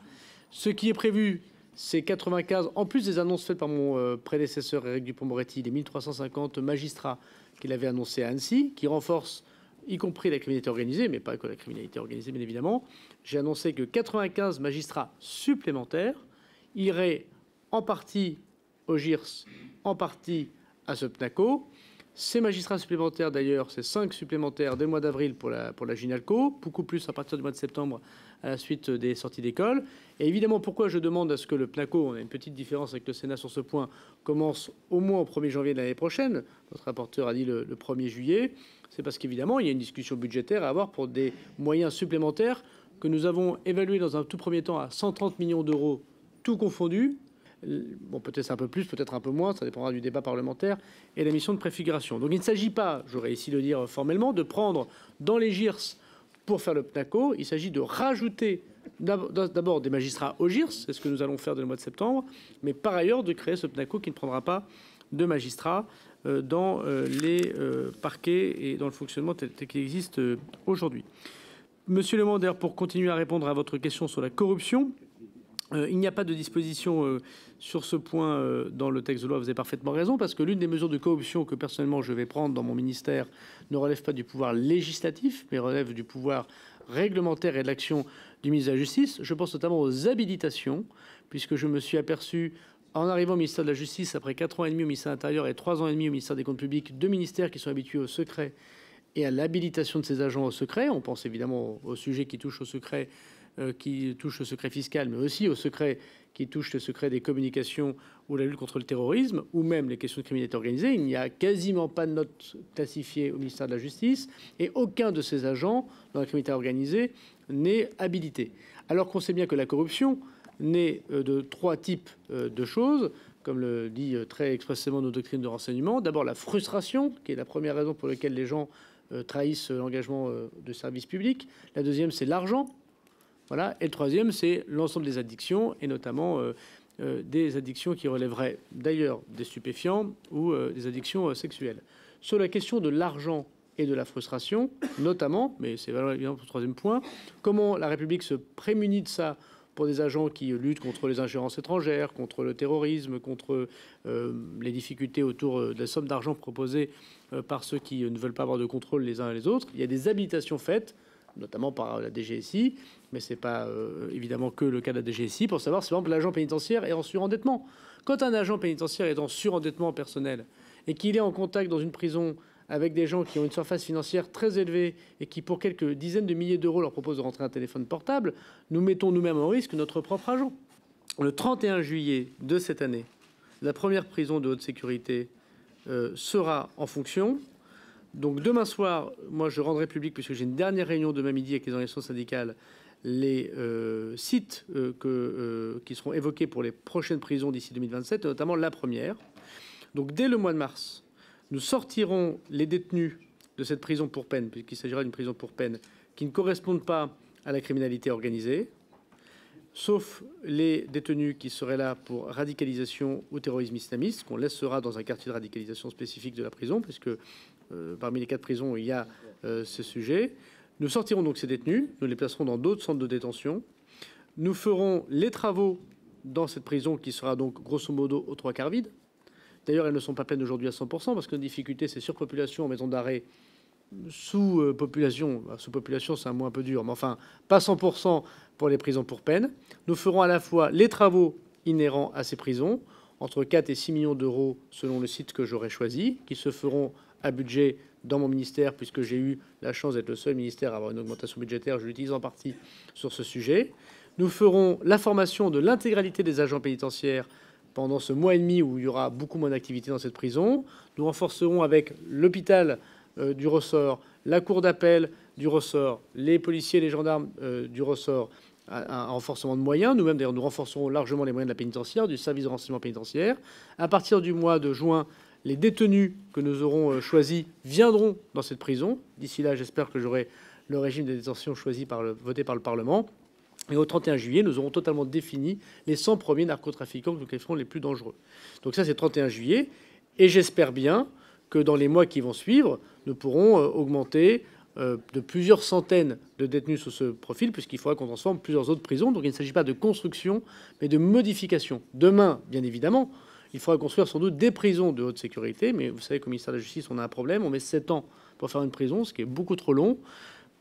[SPEAKER 5] Ce qui est prévu, c'est 95, en plus des annonces faites par mon prédécesseur Éric Dupond-Moretti, les 1350 magistrats qu'il avait annoncés à Annecy, qui renforcent y compris la criminalité organisée, mais pas que la criminalité organisée, bien évidemment. J'ai annoncé que 95 magistrats supplémentaires iraient en partie au GIRS, en partie à ce PNACO. Ces magistrats supplémentaires, d'ailleurs, c'est 5 supplémentaires dès le mois d'avril pour la Ginalco, beaucoup plus à partir du mois de septembre à la suite des sorties d'école. Et évidemment, pourquoi je demande à ce que le PNACO, on a une petite différence avec le Sénat sur ce point, commence au moins au 1er janvier de l'année prochaine. Notre rapporteur a dit le 1er juillet. C'est parce qu'évidemment, il y a une discussion budgétaire à avoir pour des moyens supplémentaires que nous avons évalués dans un tout premier temps à 130 millions d'euros, tout confondu. Bon, peut-être un peu plus, peut-être un peu moins, ça dépendra du débat parlementaire et la mission de préfiguration. Donc il ne s'agit pas, j'aurais ici le dire formellement, de prendre dans les GIRS pour faire le PNACO. Il s'agit de rajouter d'abord des magistrats au GIRS, c'est ce que nous allons faire dès le mois de septembre, mais par ailleurs de créer ce PNACO qui ne prendra pas de magistrats dans les parquets et dans le fonctionnement tel qu'il existe aujourd'hui. Monsieur le mandat, pour continuer à répondre à votre question sur la corruption, il n'y a pas de disposition sur ce point dans le texte de loi. Vous avez parfaitement raison, parce que l'une des mesures de corruption que personnellement je vais prendre dans mon ministère ne relève pas du pouvoir législatif, mais relève du pouvoir réglementaire et de l'action du ministre de la Justice. Je pense notamment aux habilitations, puisque je me suis aperçu, en arrivant au ministère de la Justice, après 4 ans et demi au ministère de l'Intérieur et 3 ans et demi au ministère des Comptes Publics, 2 ministères qui sont habitués au secret et à l'habilitation de ces agents au secret. On pense évidemment au sujet qui touche au secret, qui touche le secret fiscal, mais aussi au secret qui touche le secret des communications ou la lutte contre le terrorisme, ou même les questions de criminalité organisée. Il n'y a quasiment pas de notes classifiées au ministère de la Justice, et aucun de ces agents dans la criminalité organisée n'est habilité. Alors qu'on sait bien que la corruption naît de 3 types de choses, comme le dit très expressément nos doctrines de renseignement. D'abord la frustration, qui est la première raison pour laquelle les gens trahissent l'engagement de service public. La deuxième, c'est l'argent. Voilà. Et le troisième, c'est l'ensemble des addictions, et notamment des addictions qui relèveraient d'ailleurs des stupéfiants ou des addictions sexuelles. Sur la question de l'argent et de la frustration, notamment, mais c'est évidemment pour le troisième point, comment la République se prémunit de ça pour des agents qui luttent contre les ingérences étrangères, contre le terrorisme, contre les difficultés autour de la somme d'argent proposée par ceux qui ne veulent pas avoir de contrôle les uns et les autres. Il y a des habilitations faites, notamment par la DGSI, mais ce n'est pas évidemment que le cas de la DGSI, pour savoir si par exemple l'agent pénitentiaire est en surendettement. Quand un agent pénitentiaire est en surendettement personnel et qu'il est en contact dans une prison avec des gens qui ont une surface financière très élevée et qui, pour quelques dizaines de milliers d'euros, leur proposent de rentrer un téléphone portable, nous mettons nous-mêmes en risque notre propre agent. Le 31 juillet de cette année, la première prison de haute sécurité sera en fonction. Donc demain soir, moi je rendrai public, puisque j'ai une dernière réunion demain midi avec les organisations syndicales, les sites qui seront évoqués pour les prochaines prisons d'ici 2027, notamment la première. Donc dès le mois de mars, nous sortirons les détenus de cette prison pour peine, puisqu'il s'agira d'une prison pour peine, qui ne correspondent pas à la criminalité organisée, sauf les détenus qui seraient là pour radicalisation ou terrorisme islamiste, qu'on laissera dans un quartier de radicalisation spécifique de la prison, puisque parmi les 4 prisons, il y a ce sujet. Nous sortirons donc ces détenus, nous les placerons dans d'autres centres de détention. Nous ferons les travaux dans cette prison qui sera donc grosso modo aux 3 quarts vide. D'ailleurs, elles ne sont pas pleines aujourd'hui à 100%, parce que la difficulté, c'est surpopulation en maison d'arrêt, sous-population. Sous-population, c'est un mot un peu dur, mais enfin, pas 100% pour les prisons pour peine. Nous ferons à la fois les travaux inhérents à ces prisons, entre 4 et 6 millions d'euros selon le site que j'aurai choisi, qui se feront à budget dans mon ministère, puisque j'ai eu la chance d'être le seul ministère à avoir une augmentation budgétaire. Je l'utilise en partie sur ce sujet. Nous ferons la formation de l'intégralité des agents pénitentiaires pendant ce mois et demi où il y aura beaucoup moins d'activité dans cette prison. Nous renforcerons avec l'hôpital du ressort, la cour d'appel du ressort, les policiers, les gendarmes du ressort, un renforcement de moyens. Nous-mêmes, d'ailleurs, nous renforcerons largement les moyens de la pénitentiaire, du service de renseignement pénitentiaire. À partir du mois de juin, les détenus que nous aurons choisis viendront dans cette prison. D'ici là, j'espère que j'aurai le régime de détention voté par le Parlement. Et au 31 juillet, nous aurons totalement défini les 100 premiers narcotrafiquants que nous qualifions les plus dangereux. Donc ça, c'est le 31 juillet. Et j'espère bien que dans les mois qui vont suivre, nous pourrons augmenter de plusieurs centaines de détenus sous ce profil, puisqu'il faudra qu'on transforme plusieurs autres prisons. Donc il ne s'agit pas de construction, mais de modification. Demain, bien évidemment, il faudra construire sans doute des prisons de haute sécurité, mais vous savez qu'au ministère de la Justice, on a un problème. On met 7 ans pour faire une prison, ce qui est beaucoup trop long.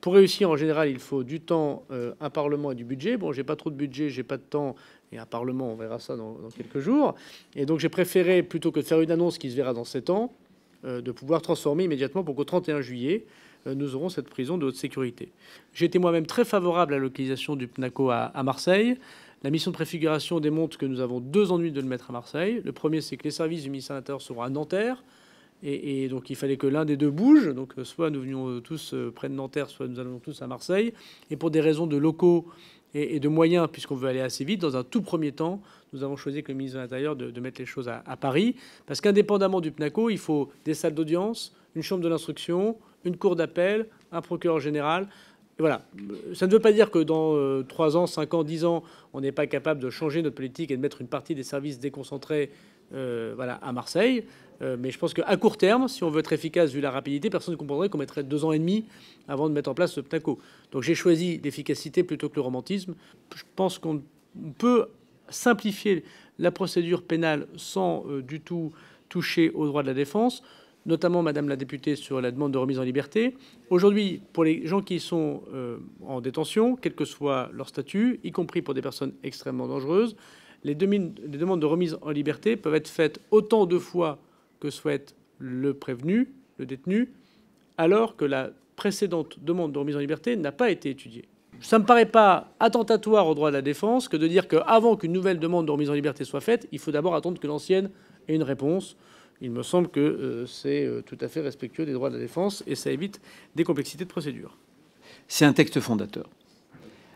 [SPEAKER 5] Pour réussir, en général, il faut du temps, un Parlement et du budget. Bon, j'ai pas trop de budget, j'ai pas de temps, et un Parlement, on verra ça dans quelques jours. Et donc j'ai préféré, plutôt que de faire une annonce qui se verra dans 7 ans, de pouvoir transformer immédiatement pour qu'au 31 juillet, nous aurons cette prison de haute sécurité. J'ai été moi-même très favorable à la localisation du PNACO à Marseille. La mission de préfiguration démontre que nous avons 2 ennuis de le mettre à Marseille. Le premier, c'est que les services du ministère de l'Intérieur seront à Nanterre. Et donc il fallait que l'un des deux bouge. Donc soit nous venions tous près de Nanterre, soit nous allons tous à Marseille. Et pour des raisons de locaux et de moyens, puisqu'on veut aller assez vite, dans un tout premier temps, nous avons choisi avec le ministre de l'Intérieur de mettre les choses à Paris. Parce qu'indépendamment du PNACO, il faut des salles d'audience, une chambre de l'instruction, une cour d'appel, un procureur général. Et voilà. Ça ne veut pas dire que dans 3 ans, 5 ans, 10 ans, on n'est pas capable de changer notre politique et de mettre une partie des services déconcentrés à Marseille. Mais je pense qu'à court terme, si on veut être efficace vu la rapidité, personne ne comprendrait qu'on mettrait 2 ans et demi avant de mettre en place ce PNACO. Donc j'ai choisi l'efficacité plutôt que le romantisme. Je pense qu'on peut simplifier la procédure pénale sans du tout toucher aux droits de la défense, notamment, Madame la députée, sur la demande de remise en liberté. Aujourd'hui, pour les gens qui sont en détention, quel que soit leur statut, y compris pour des personnes extrêmement dangereuses, les demandes de remise en liberté peuvent être faites autant de fois que souhaite le prévenu, le détenu, alors que la précédente demande de remise en liberté n'a pas été étudiée. Ça ne me paraît pas attentatoire au droit de la défense que de dire qu'avant qu'une nouvelle demande de remise en liberté soit faite, il faut d'abord attendre que l'ancienne ait une réponse. Il me semble que c'est tout à fait respectueux des droits de la défense et ça évite des complexités de procédure.
[SPEAKER 6] C'est un texte fondateur.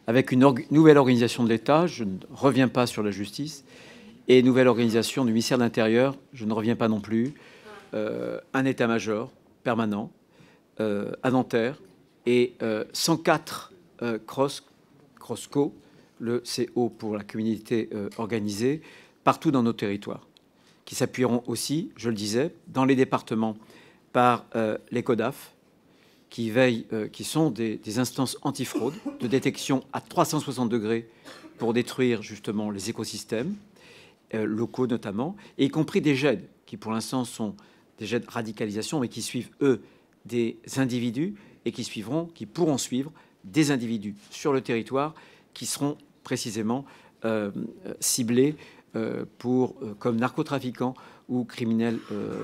[SPEAKER 6] Avec une nouvelle organisation de l'État, je ne reviens pas sur la justice, et nouvelle organisation du ministère de l'Intérieur, je ne reviens pas non plus, un état-major permanent à Nanterre et 104 CROSCO, le CO pour la communauté organisée, partout dans nos territoires, qui s'appuieront aussi, je le disais, dans les départements par les CODAF, qui veillent, qui sont des instances antifraude, de détection à 360 degrés pour détruire justement les écosystèmes locaux notamment, et y compris des GED, qui pour l'instant sont des GED radicalisation, mais qui suivent, eux, des individus et qui pourront suivre des individus sur le territoire qui seront précisément ciblés comme narcotrafiquants ou criminels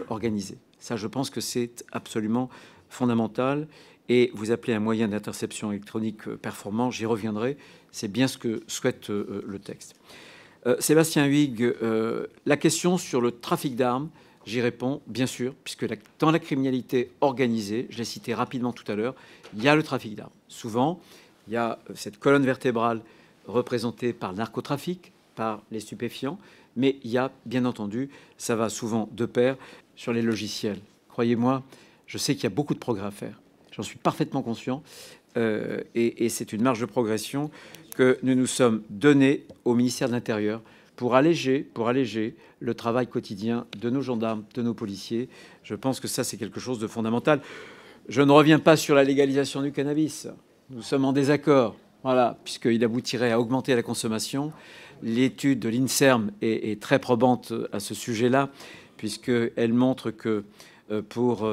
[SPEAKER 6] organisés. Ça, je pense que c'est absolument fondamental. Et vous appelez un moyen d'interception électronique performant, j'y reviendrai. C'est bien ce que souhaite le texte. Sébastien Huyghe, la question sur le trafic d'armes, j'y réponds, bien sûr, puisque dans la criminalité organisée, je l'ai cité rapidement tout à l'heure, il y a le trafic d'armes. Souvent, il y a cette colonne vertébrale représentée par le narcotrafic, par les stupéfiants, mais il y a, bien entendu, ça va souvent de pair sur les logiciels. Croyez-moi, je sais qu'il y a beaucoup de progrès à faire. J'en suis parfaitement conscient. Et c'est une marge de progression que nous nous sommes donnés au ministère de l'Intérieur pour alléger le travail quotidien de nos gendarmes, de nos policiers. Je pense que ça, c'est quelque chose de fondamental. Je ne reviens pas sur la légalisation du cannabis. Nous sommes en désaccord, voilà, puisqu'il aboutirait à augmenter la consommation. L'étude de l'INSERM est très probante à ce sujet-là, puisqu'elle montre que pour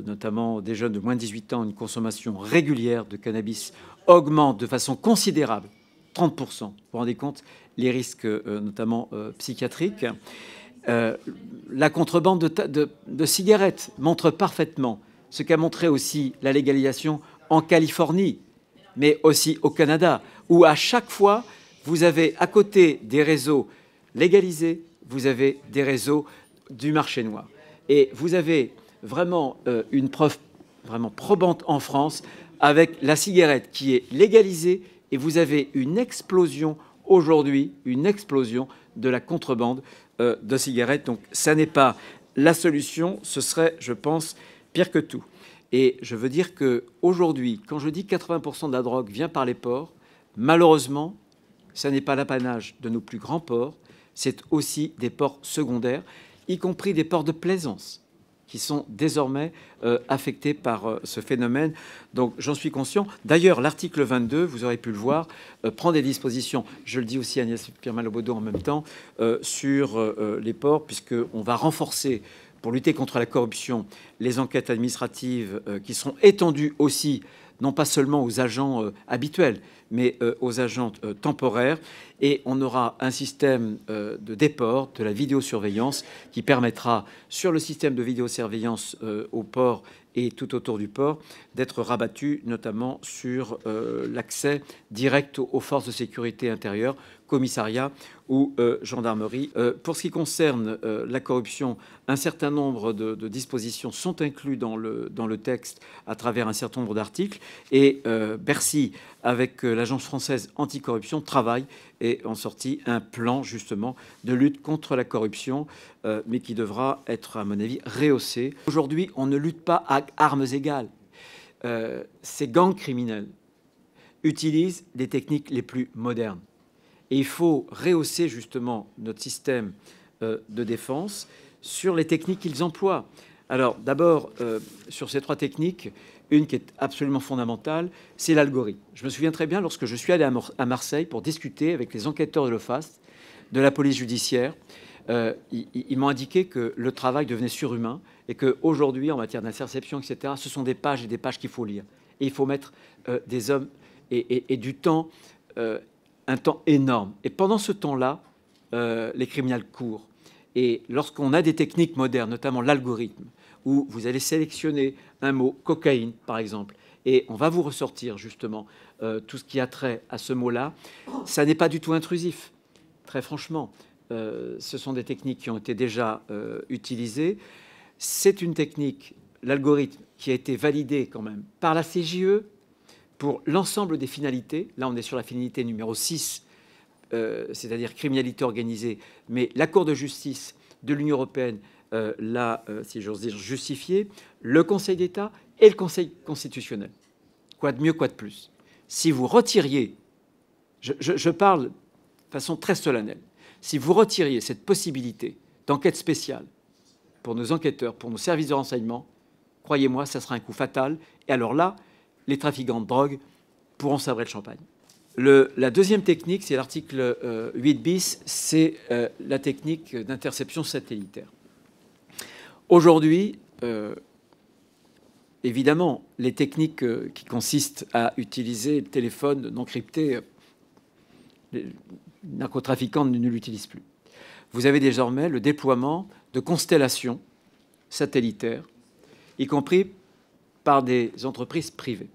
[SPEAKER 6] notamment des jeunes de moins de 18 ans, une consommation régulière de cannabis augmente de façon considérable 30%. Vous vous rendez compte les risques, notamment psychiatriques. La contrebande de cigarettes montre parfaitement ce qu'a montré aussi la légalisation en Californie, mais aussi au Canada, où à chaque fois, vous avez à côté des réseaux légalisés, vous avez des réseaux du marché noir. Et vous avez vraiment une preuve vraiment probante en France avec la cigarette qui est légalisée, et vous avez une explosion aujourd'hui, une explosion de la contrebande de cigarettes. Donc ça n'est pas la solution, ce serait, je pense, pire que tout. Et je veux dire qu'aujourd'hui, quand je dis 80% de la drogue vient par les ports, malheureusement, ça n'est pas l'apanage de nos plus grands ports, c'est aussi des ports secondaires, y compris des ports de plaisance, qui sont désormais affectés par ce phénomène. Donc j'en suis conscient. D'ailleurs, l'article 22, vous aurez pu le voir, prend des dispositions, je le dis aussi à Agnès Firmin-Le Bodo en même temps, sur les ports, puisqu'on va renforcer, pour lutter contre la corruption, les enquêtes administratives qui seront étendues aussi, non pas seulement aux agents habituels, mais aux agents temporaires. Et on aura un système de déport de la vidéosurveillance qui permettra, sur le système de vidéosurveillance au port et tout autour du port, d'être rabattu notamment sur l'accès direct aux forces de sécurité intérieure, commissariat ou gendarmerie. Pour ce qui concerne la corruption, un certain nombre de dispositions sont incluses dans le texte à travers un certain nombre d'articles. Et Bercy, avec l'Agence française anticorruption, travaille et en sorti un plan justement de lutte contre la corruption, mais qui devra être, à mon avis, rehaussé. Aujourd'hui, on ne lutte pas à armes égales. Ces gangs criminels utilisent des techniques les plus modernes. Et il faut rehausser justement notre système de défense sur les techniques qu'ils emploient. Alors d'abord, sur ces trois techniques, une qui est absolument fondamentale, c'est l'algorithme. Je me souviens très bien lorsque je suis allé à Marseille pour discuter avec les enquêteurs de l'OFAST, de la police judiciaire. Ils m'ont indiqué que le travail devenait surhumain et qu'aujourd'hui, en matière d'interception, etc., ce sont des pages et des pages qu'il faut lire. Et il faut mettre des hommes et du temps, un temps énorme. Et pendant ce temps-là, les criminels courent. Et lorsqu'on a des techniques modernes, notamment l'algorithme, où vous allez sélectionner un mot, cocaïne par exemple, et on va vous ressortir justement tout ce qui a trait à ce mot-là, ça n'est pas du tout intrusif. Très franchement, ce sont des techniques qui ont été déjà utilisées. C'est une technique, l'algorithme, qui a été validé quand même par la CJE pour l'ensemble des finalités. Là, on est sur la finalité numéro 6, c'est-à-dire criminalité organisée, mais la Cour de justice de l'Union européenne l'a, si j'ose dire, justifié, le Conseil d'État et le Conseil constitutionnel. Quoi de mieux, quoi de plus? Si vous retiriez, je parle de façon très solennelle, si vous retiriez cette possibilité d'enquête spéciale pour nos enquêteurs, pour nos services de renseignement, croyez-moi, ça sera un coup fatal. Et alors là, les trafiquants de drogue pourront sabrer le champagne. La deuxième technique, c'est l'article 8 bis, c'est la technique d'interception satellitaire. Aujourd'hui, évidemment, les techniques qui consistent à utiliser le téléphone non crypté, les narcotrafiquants ne l'utilisent plus. Vous avez désormais le déploiement de constellations satellitaires, y compris par des entreprises privées,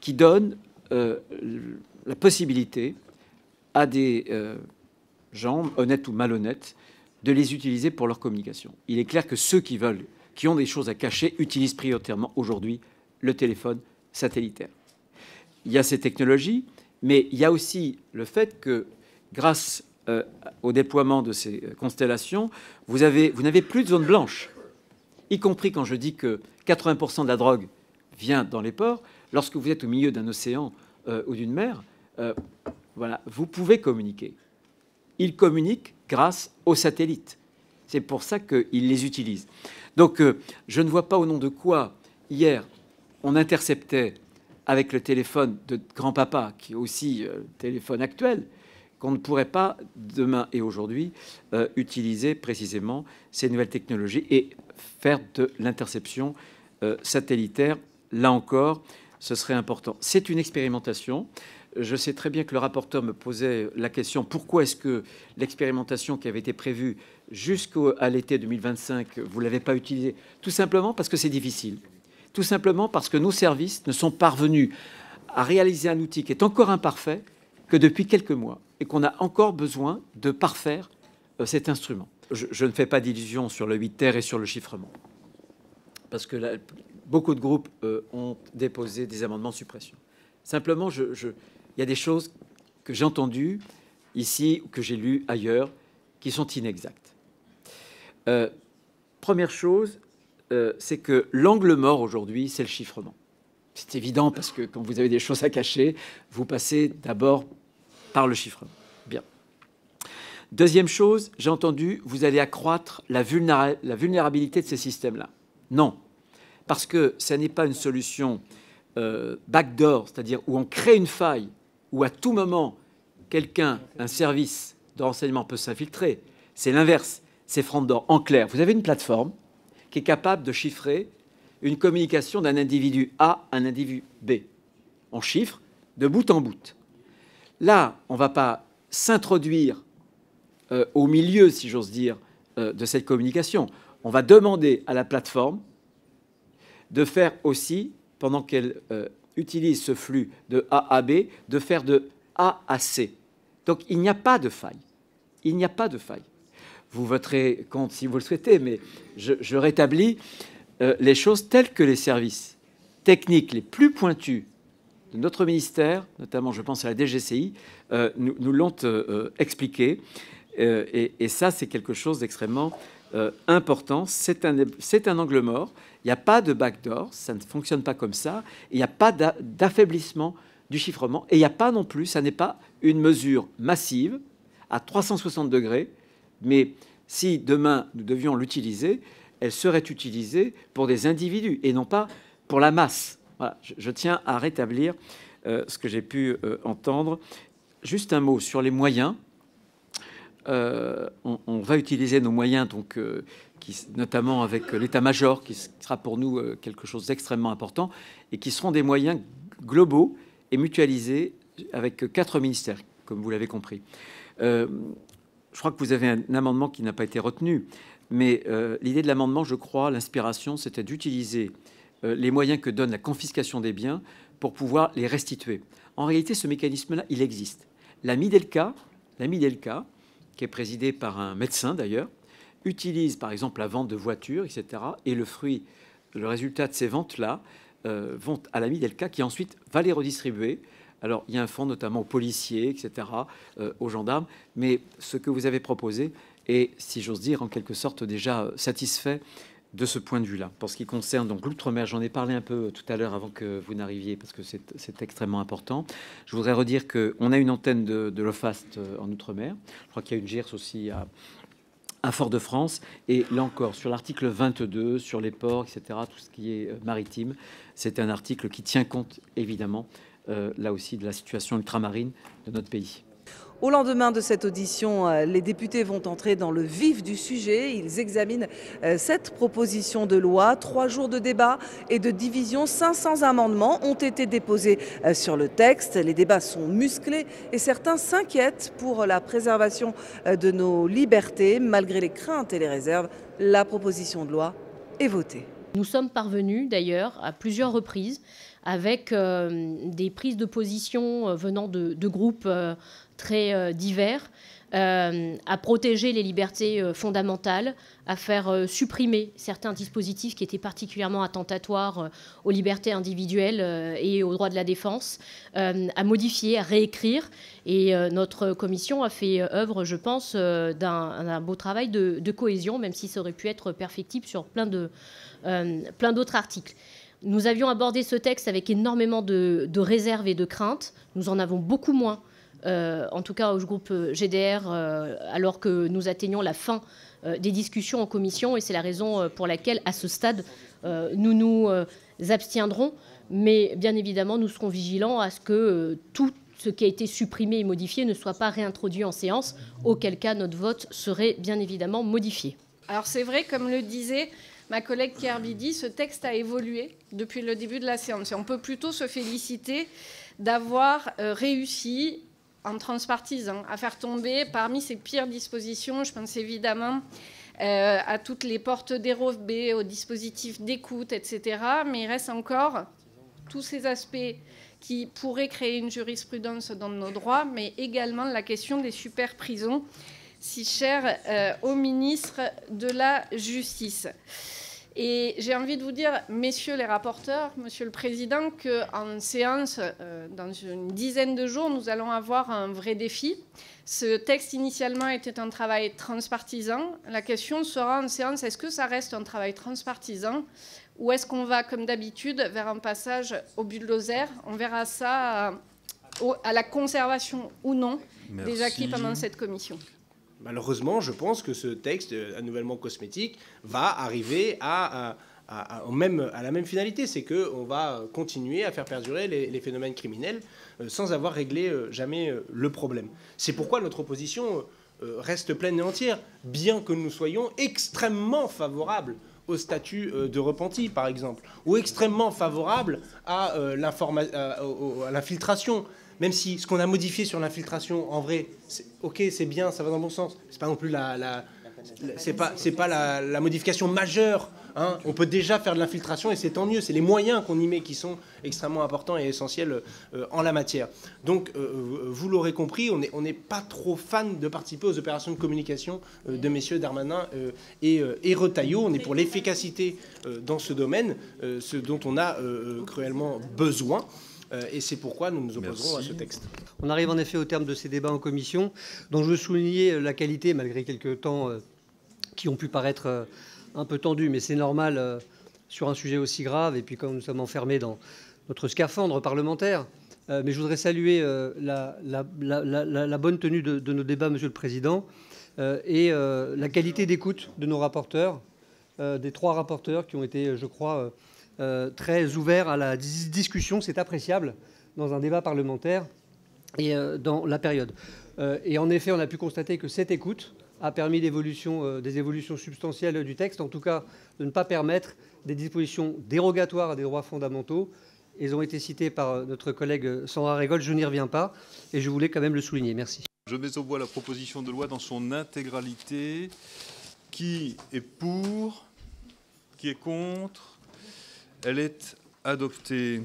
[SPEAKER 6] qui donnent la possibilité à des gens, honnêtes ou malhonnêtes, de les utiliser pour leur communication. Il est clair que ceux qui veulent, qui ont des choses à cacher, utilisent prioritairement aujourd'hui le téléphone satellitaire. Il y a ces technologies, mais il y a aussi le fait que, grâce au déploiement de ces constellations, vous n'avez plus de zone blanche, y compris quand je dis que 80% de la drogue vient dans les ports. Lorsque vous êtes au milieu d'un océan ou d'une mer, voilà, vous pouvez communiquer. Ils communiquent grâce aux satellites. C'est pour ça qu'ils les utilisent. Donc, je ne vois pas au nom de quoi, hier, on interceptait avec le téléphone de grand-papa, qui est aussi le téléphone actuel, qu'on ne pourrait pas, demain et aujourd'hui, utiliser précisément ces nouvelles technologies et faire de l'interception satellitaire. Là encore, ce serait important. C'est une expérimentation. je sais très bien que le rapporteur me posait la question, pourquoi est-ce que l'expérimentation qui avait été prévue jusqu'à l'été 2025, vous ne l'avez pas utilisée? Tout simplement parce que c'est difficile. Tout simplement parce que nos services ne sont parvenus à réaliser un outil qui est encore imparfait que depuis quelques mois et qu'on a encore besoin de parfaire cet instrument. Je ne fais pas d'illusions sur le 8 ter et sur le chiffrement parce que là, beaucoup de groupes ont déposé des amendements de suppression. Simplement, il y a des choses que j'ai entendues ici ou que j'ai lues ailleurs qui sont inexactes. Première chose, c'est que l'angle mort aujourd'hui, c'est le chiffrement. C'est évident parce que quand vous avez des choses à cacher, vous passez d'abord par le chiffrement. Bien. Deuxième chose, j'ai entendu, vous allez accroître la vulnérabilité de ces systèmes-là. Non, parce que ça n'est pas une solution backdoor, c'est-à-dire où on crée une faille, où à tout moment, quelqu'un, un service de renseignement peut s'infiltrer. C'est l'inverse, c'est front door. En clair, vous avez une plateforme qui est capable de chiffrer une communication d'un individu A à un individu B. On chiffre de bout en bout. Là, on ne va pas s'introduire au milieu, si j'ose dire, de cette communication. On va demander à la plateforme de faire aussi, pendant qu'elle utilise ce flux de A à B, de faire de A à C. Donc il n'y a pas de faille. Il n'y a pas de faille. Vous voterez contre si vous le souhaitez, mais je rétablis les choses telles que les services techniques les plus pointus de notre ministère, notamment je pense à la DGCI, nous l'ont expliqué. Et ça, c'est quelque chose d'extrêmement important. C'est un angle mort. Il n'y a pas de backdoor, ça ne fonctionne pas comme ça. Il n'y a pas d'affaiblissement du chiffrement. Et il n'y a pas non plus, ça n'est pas une mesure massive à 360 degrés. Mais si demain nous devions l'utiliser, elle serait utilisée pour des individus et non pas pour la masse. Voilà, je tiens à rétablir ce que j'ai pu entendre. Juste un mot sur les moyens. On va utiliser nos moyens, donc, notamment avec l'état-major, qui sera pour nous quelque chose d'extrêmement important, et qui seront des moyens globaux et mutualisés avec 4 ministères, comme vous l'avez compris. Je crois que vous avez un amendement qui n'a pas été retenu, mais l'idée de l'amendement, je crois, l'inspiration, c'était d'utiliser les moyens que donne la confiscation des biens pour pouvoir les restituer. En réalité, ce mécanisme-là, il existe. La Midelca, qui est présidée par un médecin d'ailleurs, utilise par exemple la vente de voitures, etc. Et le résultat de ces ventes-là vont à la Midelca qui ensuite va les redistribuer. Alors il y a un fonds notamment aux policiers, etc., aux gendarmes. Mais ce que vous avez proposé est, si j'ose dire, en quelque sorte déjà satisfait de ce point de vue-là. Pour ce qui concerne donc l'outre-mer, j'en ai parlé un peu tout à l'heure avant que vous n'arriviez, parce que c'est extrêmement important. Je voudrais redire qu'on a une antenne de l'OFAST en outre-mer. Je crois qu'il y a une GIRS aussi à Fort-de-France. Et là encore, sur l'article 22, sur les ports, etc., tout ce qui est maritime, c'est un article qui tient compte, évidemment, là aussi, de la situation ultramarine de notre pays.
[SPEAKER 1] Au lendemain de cette audition, les députés vont entrer dans le vif du sujet. Ils examinent cette proposition de loi. 3 jours de débat et de division. 500 amendements ont été déposés sur le texte. Les débats sont musclés et certains s'inquiètent pour la préservation de nos libertés. Malgré les craintes et les réserves, la proposition de loi est votée.
[SPEAKER 19] Nous sommes parvenus d'ailleurs à plusieurs reprises avec des prises de position venant de groupes très divers, à protéger les libertés fondamentales, à faire supprimer certains dispositifs qui étaient particulièrement attentatoires aux libertés individuelles et aux droits de la défense, à modifier, à réécrire. Et notre commission a fait œuvre, je pense, d'un beau travail de cohésion, même si ça aurait pu être perfectible sur plein d'autres articles. Nous avions abordé ce texte avec énormément de réserves et de craintes. Nous en avons beaucoup moins, en tout cas au groupe GDR, alors que nous atteignons la fin des discussions en commission. Et c'est la raison pour laquelle, à ce stade, nous nous abstiendrons. Mais bien évidemment, nous serons vigilants à ce que tout ce qui a été supprimé et modifié ne soit pas réintroduit en séance, auquel cas notre vote serait bien évidemment modifié.
[SPEAKER 20] Alors c'est vrai, comme le disait ma collègue Kerbidi, ce texte a évolué depuis le début de la séance. Et on peut plutôt se féliciter d'avoir réussi, en transpartisan, à faire tomber parmi ces pires dispositions, je pense évidemment à toutes les portes dérobées, aux dispositifs d'écoute, etc. Mais il reste encore tous ces aspects qui pourraient créer une jurisprudence dans nos droits, mais également la question des super-prisons, si chère au ministre de la Justice. Et j'ai envie de vous dire, messieurs les rapporteurs, monsieur le Président, qu'en séance, dans une dizaine de jours, nous allons avoir un vrai défi. Ce texte, initialement, était un travail transpartisan. La question sera en séance, est-ce que ça reste un travail transpartisan ou est-ce qu'on va, comme d'habitude, vers un passage au bulldozer? On verra ça à la conservation ou non des acquis pendant cette commission.
[SPEAKER 21] Malheureusement, je pense que ce texte, nouvellement cosmétique, va arriver à la même finalité. C'est qu'on va continuer à faire perdurer les phénomènes criminels sans avoir réglé jamais le problème. C'est pourquoi notre opposition reste pleine et entière, bien que nous soyons extrêmement favorables au statut de repenti, par exemple, ou extrêmement favorables à l'infiltration. Même si ce qu'on a modifié sur l'infiltration, en vrai, ok, c'est bien, ça va dans le bon sens. C'est pas non plus la modification majeure. Hein. On peut déjà faire de l'infiltration et c'est tant mieux. C'est les moyens qu'on y met qui sont extrêmement importants et essentiels en la matière. Donc, vous l'aurez compris, on n'est pas trop fan de participer aux opérations de communication de messieurs Darmanin et Retailleau. On est pour l'efficacité dans ce domaine, ce dont on a cruellement besoin. Et c'est pourquoi nous nous opposerons à ce texte.
[SPEAKER 12] On arrive en effet au terme de ces débats en commission, dont je veux souligner la qualité, malgré quelques temps qui ont pu paraître un peu tendus, mais c'est normal sur un sujet aussi grave, et puis quand nous sommes enfermés dans notre scaphandre parlementaire. Mais je voudrais saluer la bonne tenue de nos débats, Monsieur le Président, et la qualité d'écoute de nos rapporteurs, des 3 rapporteurs qui ont été, je crois, très ouvert à la discussion, c'est appréciable dans un débat parlementaire et dans la période. Et en effet, on a pu constater que cette écoute a permis des évolutions substantielles du texte, en tout cas de ne pas permettre des dispositions dérogatoires à des droits fondamentaux. Ils ont été cités par notre collègue Sandra Régol, je n'y reviens pas, et je voulais quand même le souligner. Merci.
[SPEAKER 18] Je mets aux voix la proposition de loi dans son intégralité. Qui est pour? Qui est contre? Elle est adoptée.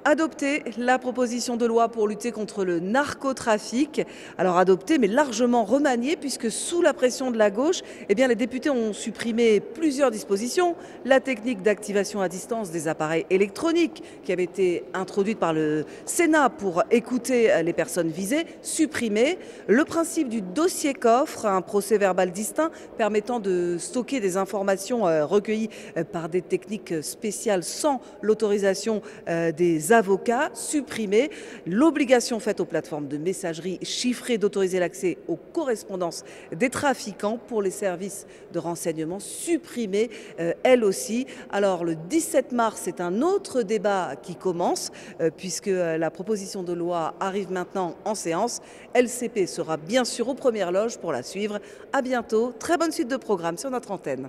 [SPEAKER 1] Adopter la proposition de loi pour lutter contre le narcotrafic. Alors adoptée, mais largement remaniée, puisque sous la pression de la gauche, eh bien, les députés ont supprimé plusieurs dispositions. La technique d'activation à distance des appareils électroniques, qui avait été introduite par le Sénat pour écouter les personnes visées, supprimée. Le principe du dossier coffre, un procès-verbal distinct permettant de stocker des informations recueillies par des techniques spéciales sans l'autorisation des avocats, supprimer l'obligation faite aux plateformes de messagerie chiffrée d'autoriser l'accès aux correspondances des trafiquants pour les services de renseignement, supprimer elle aussi. Alors le 17 mars, c'est un autre débat qui commence puisque la proposition de loi arrive maintenant en séance. LCP sera bien sûr aux premières loges pour la suivre. À bientôt. Très bonne suite de programme sur notre antenne.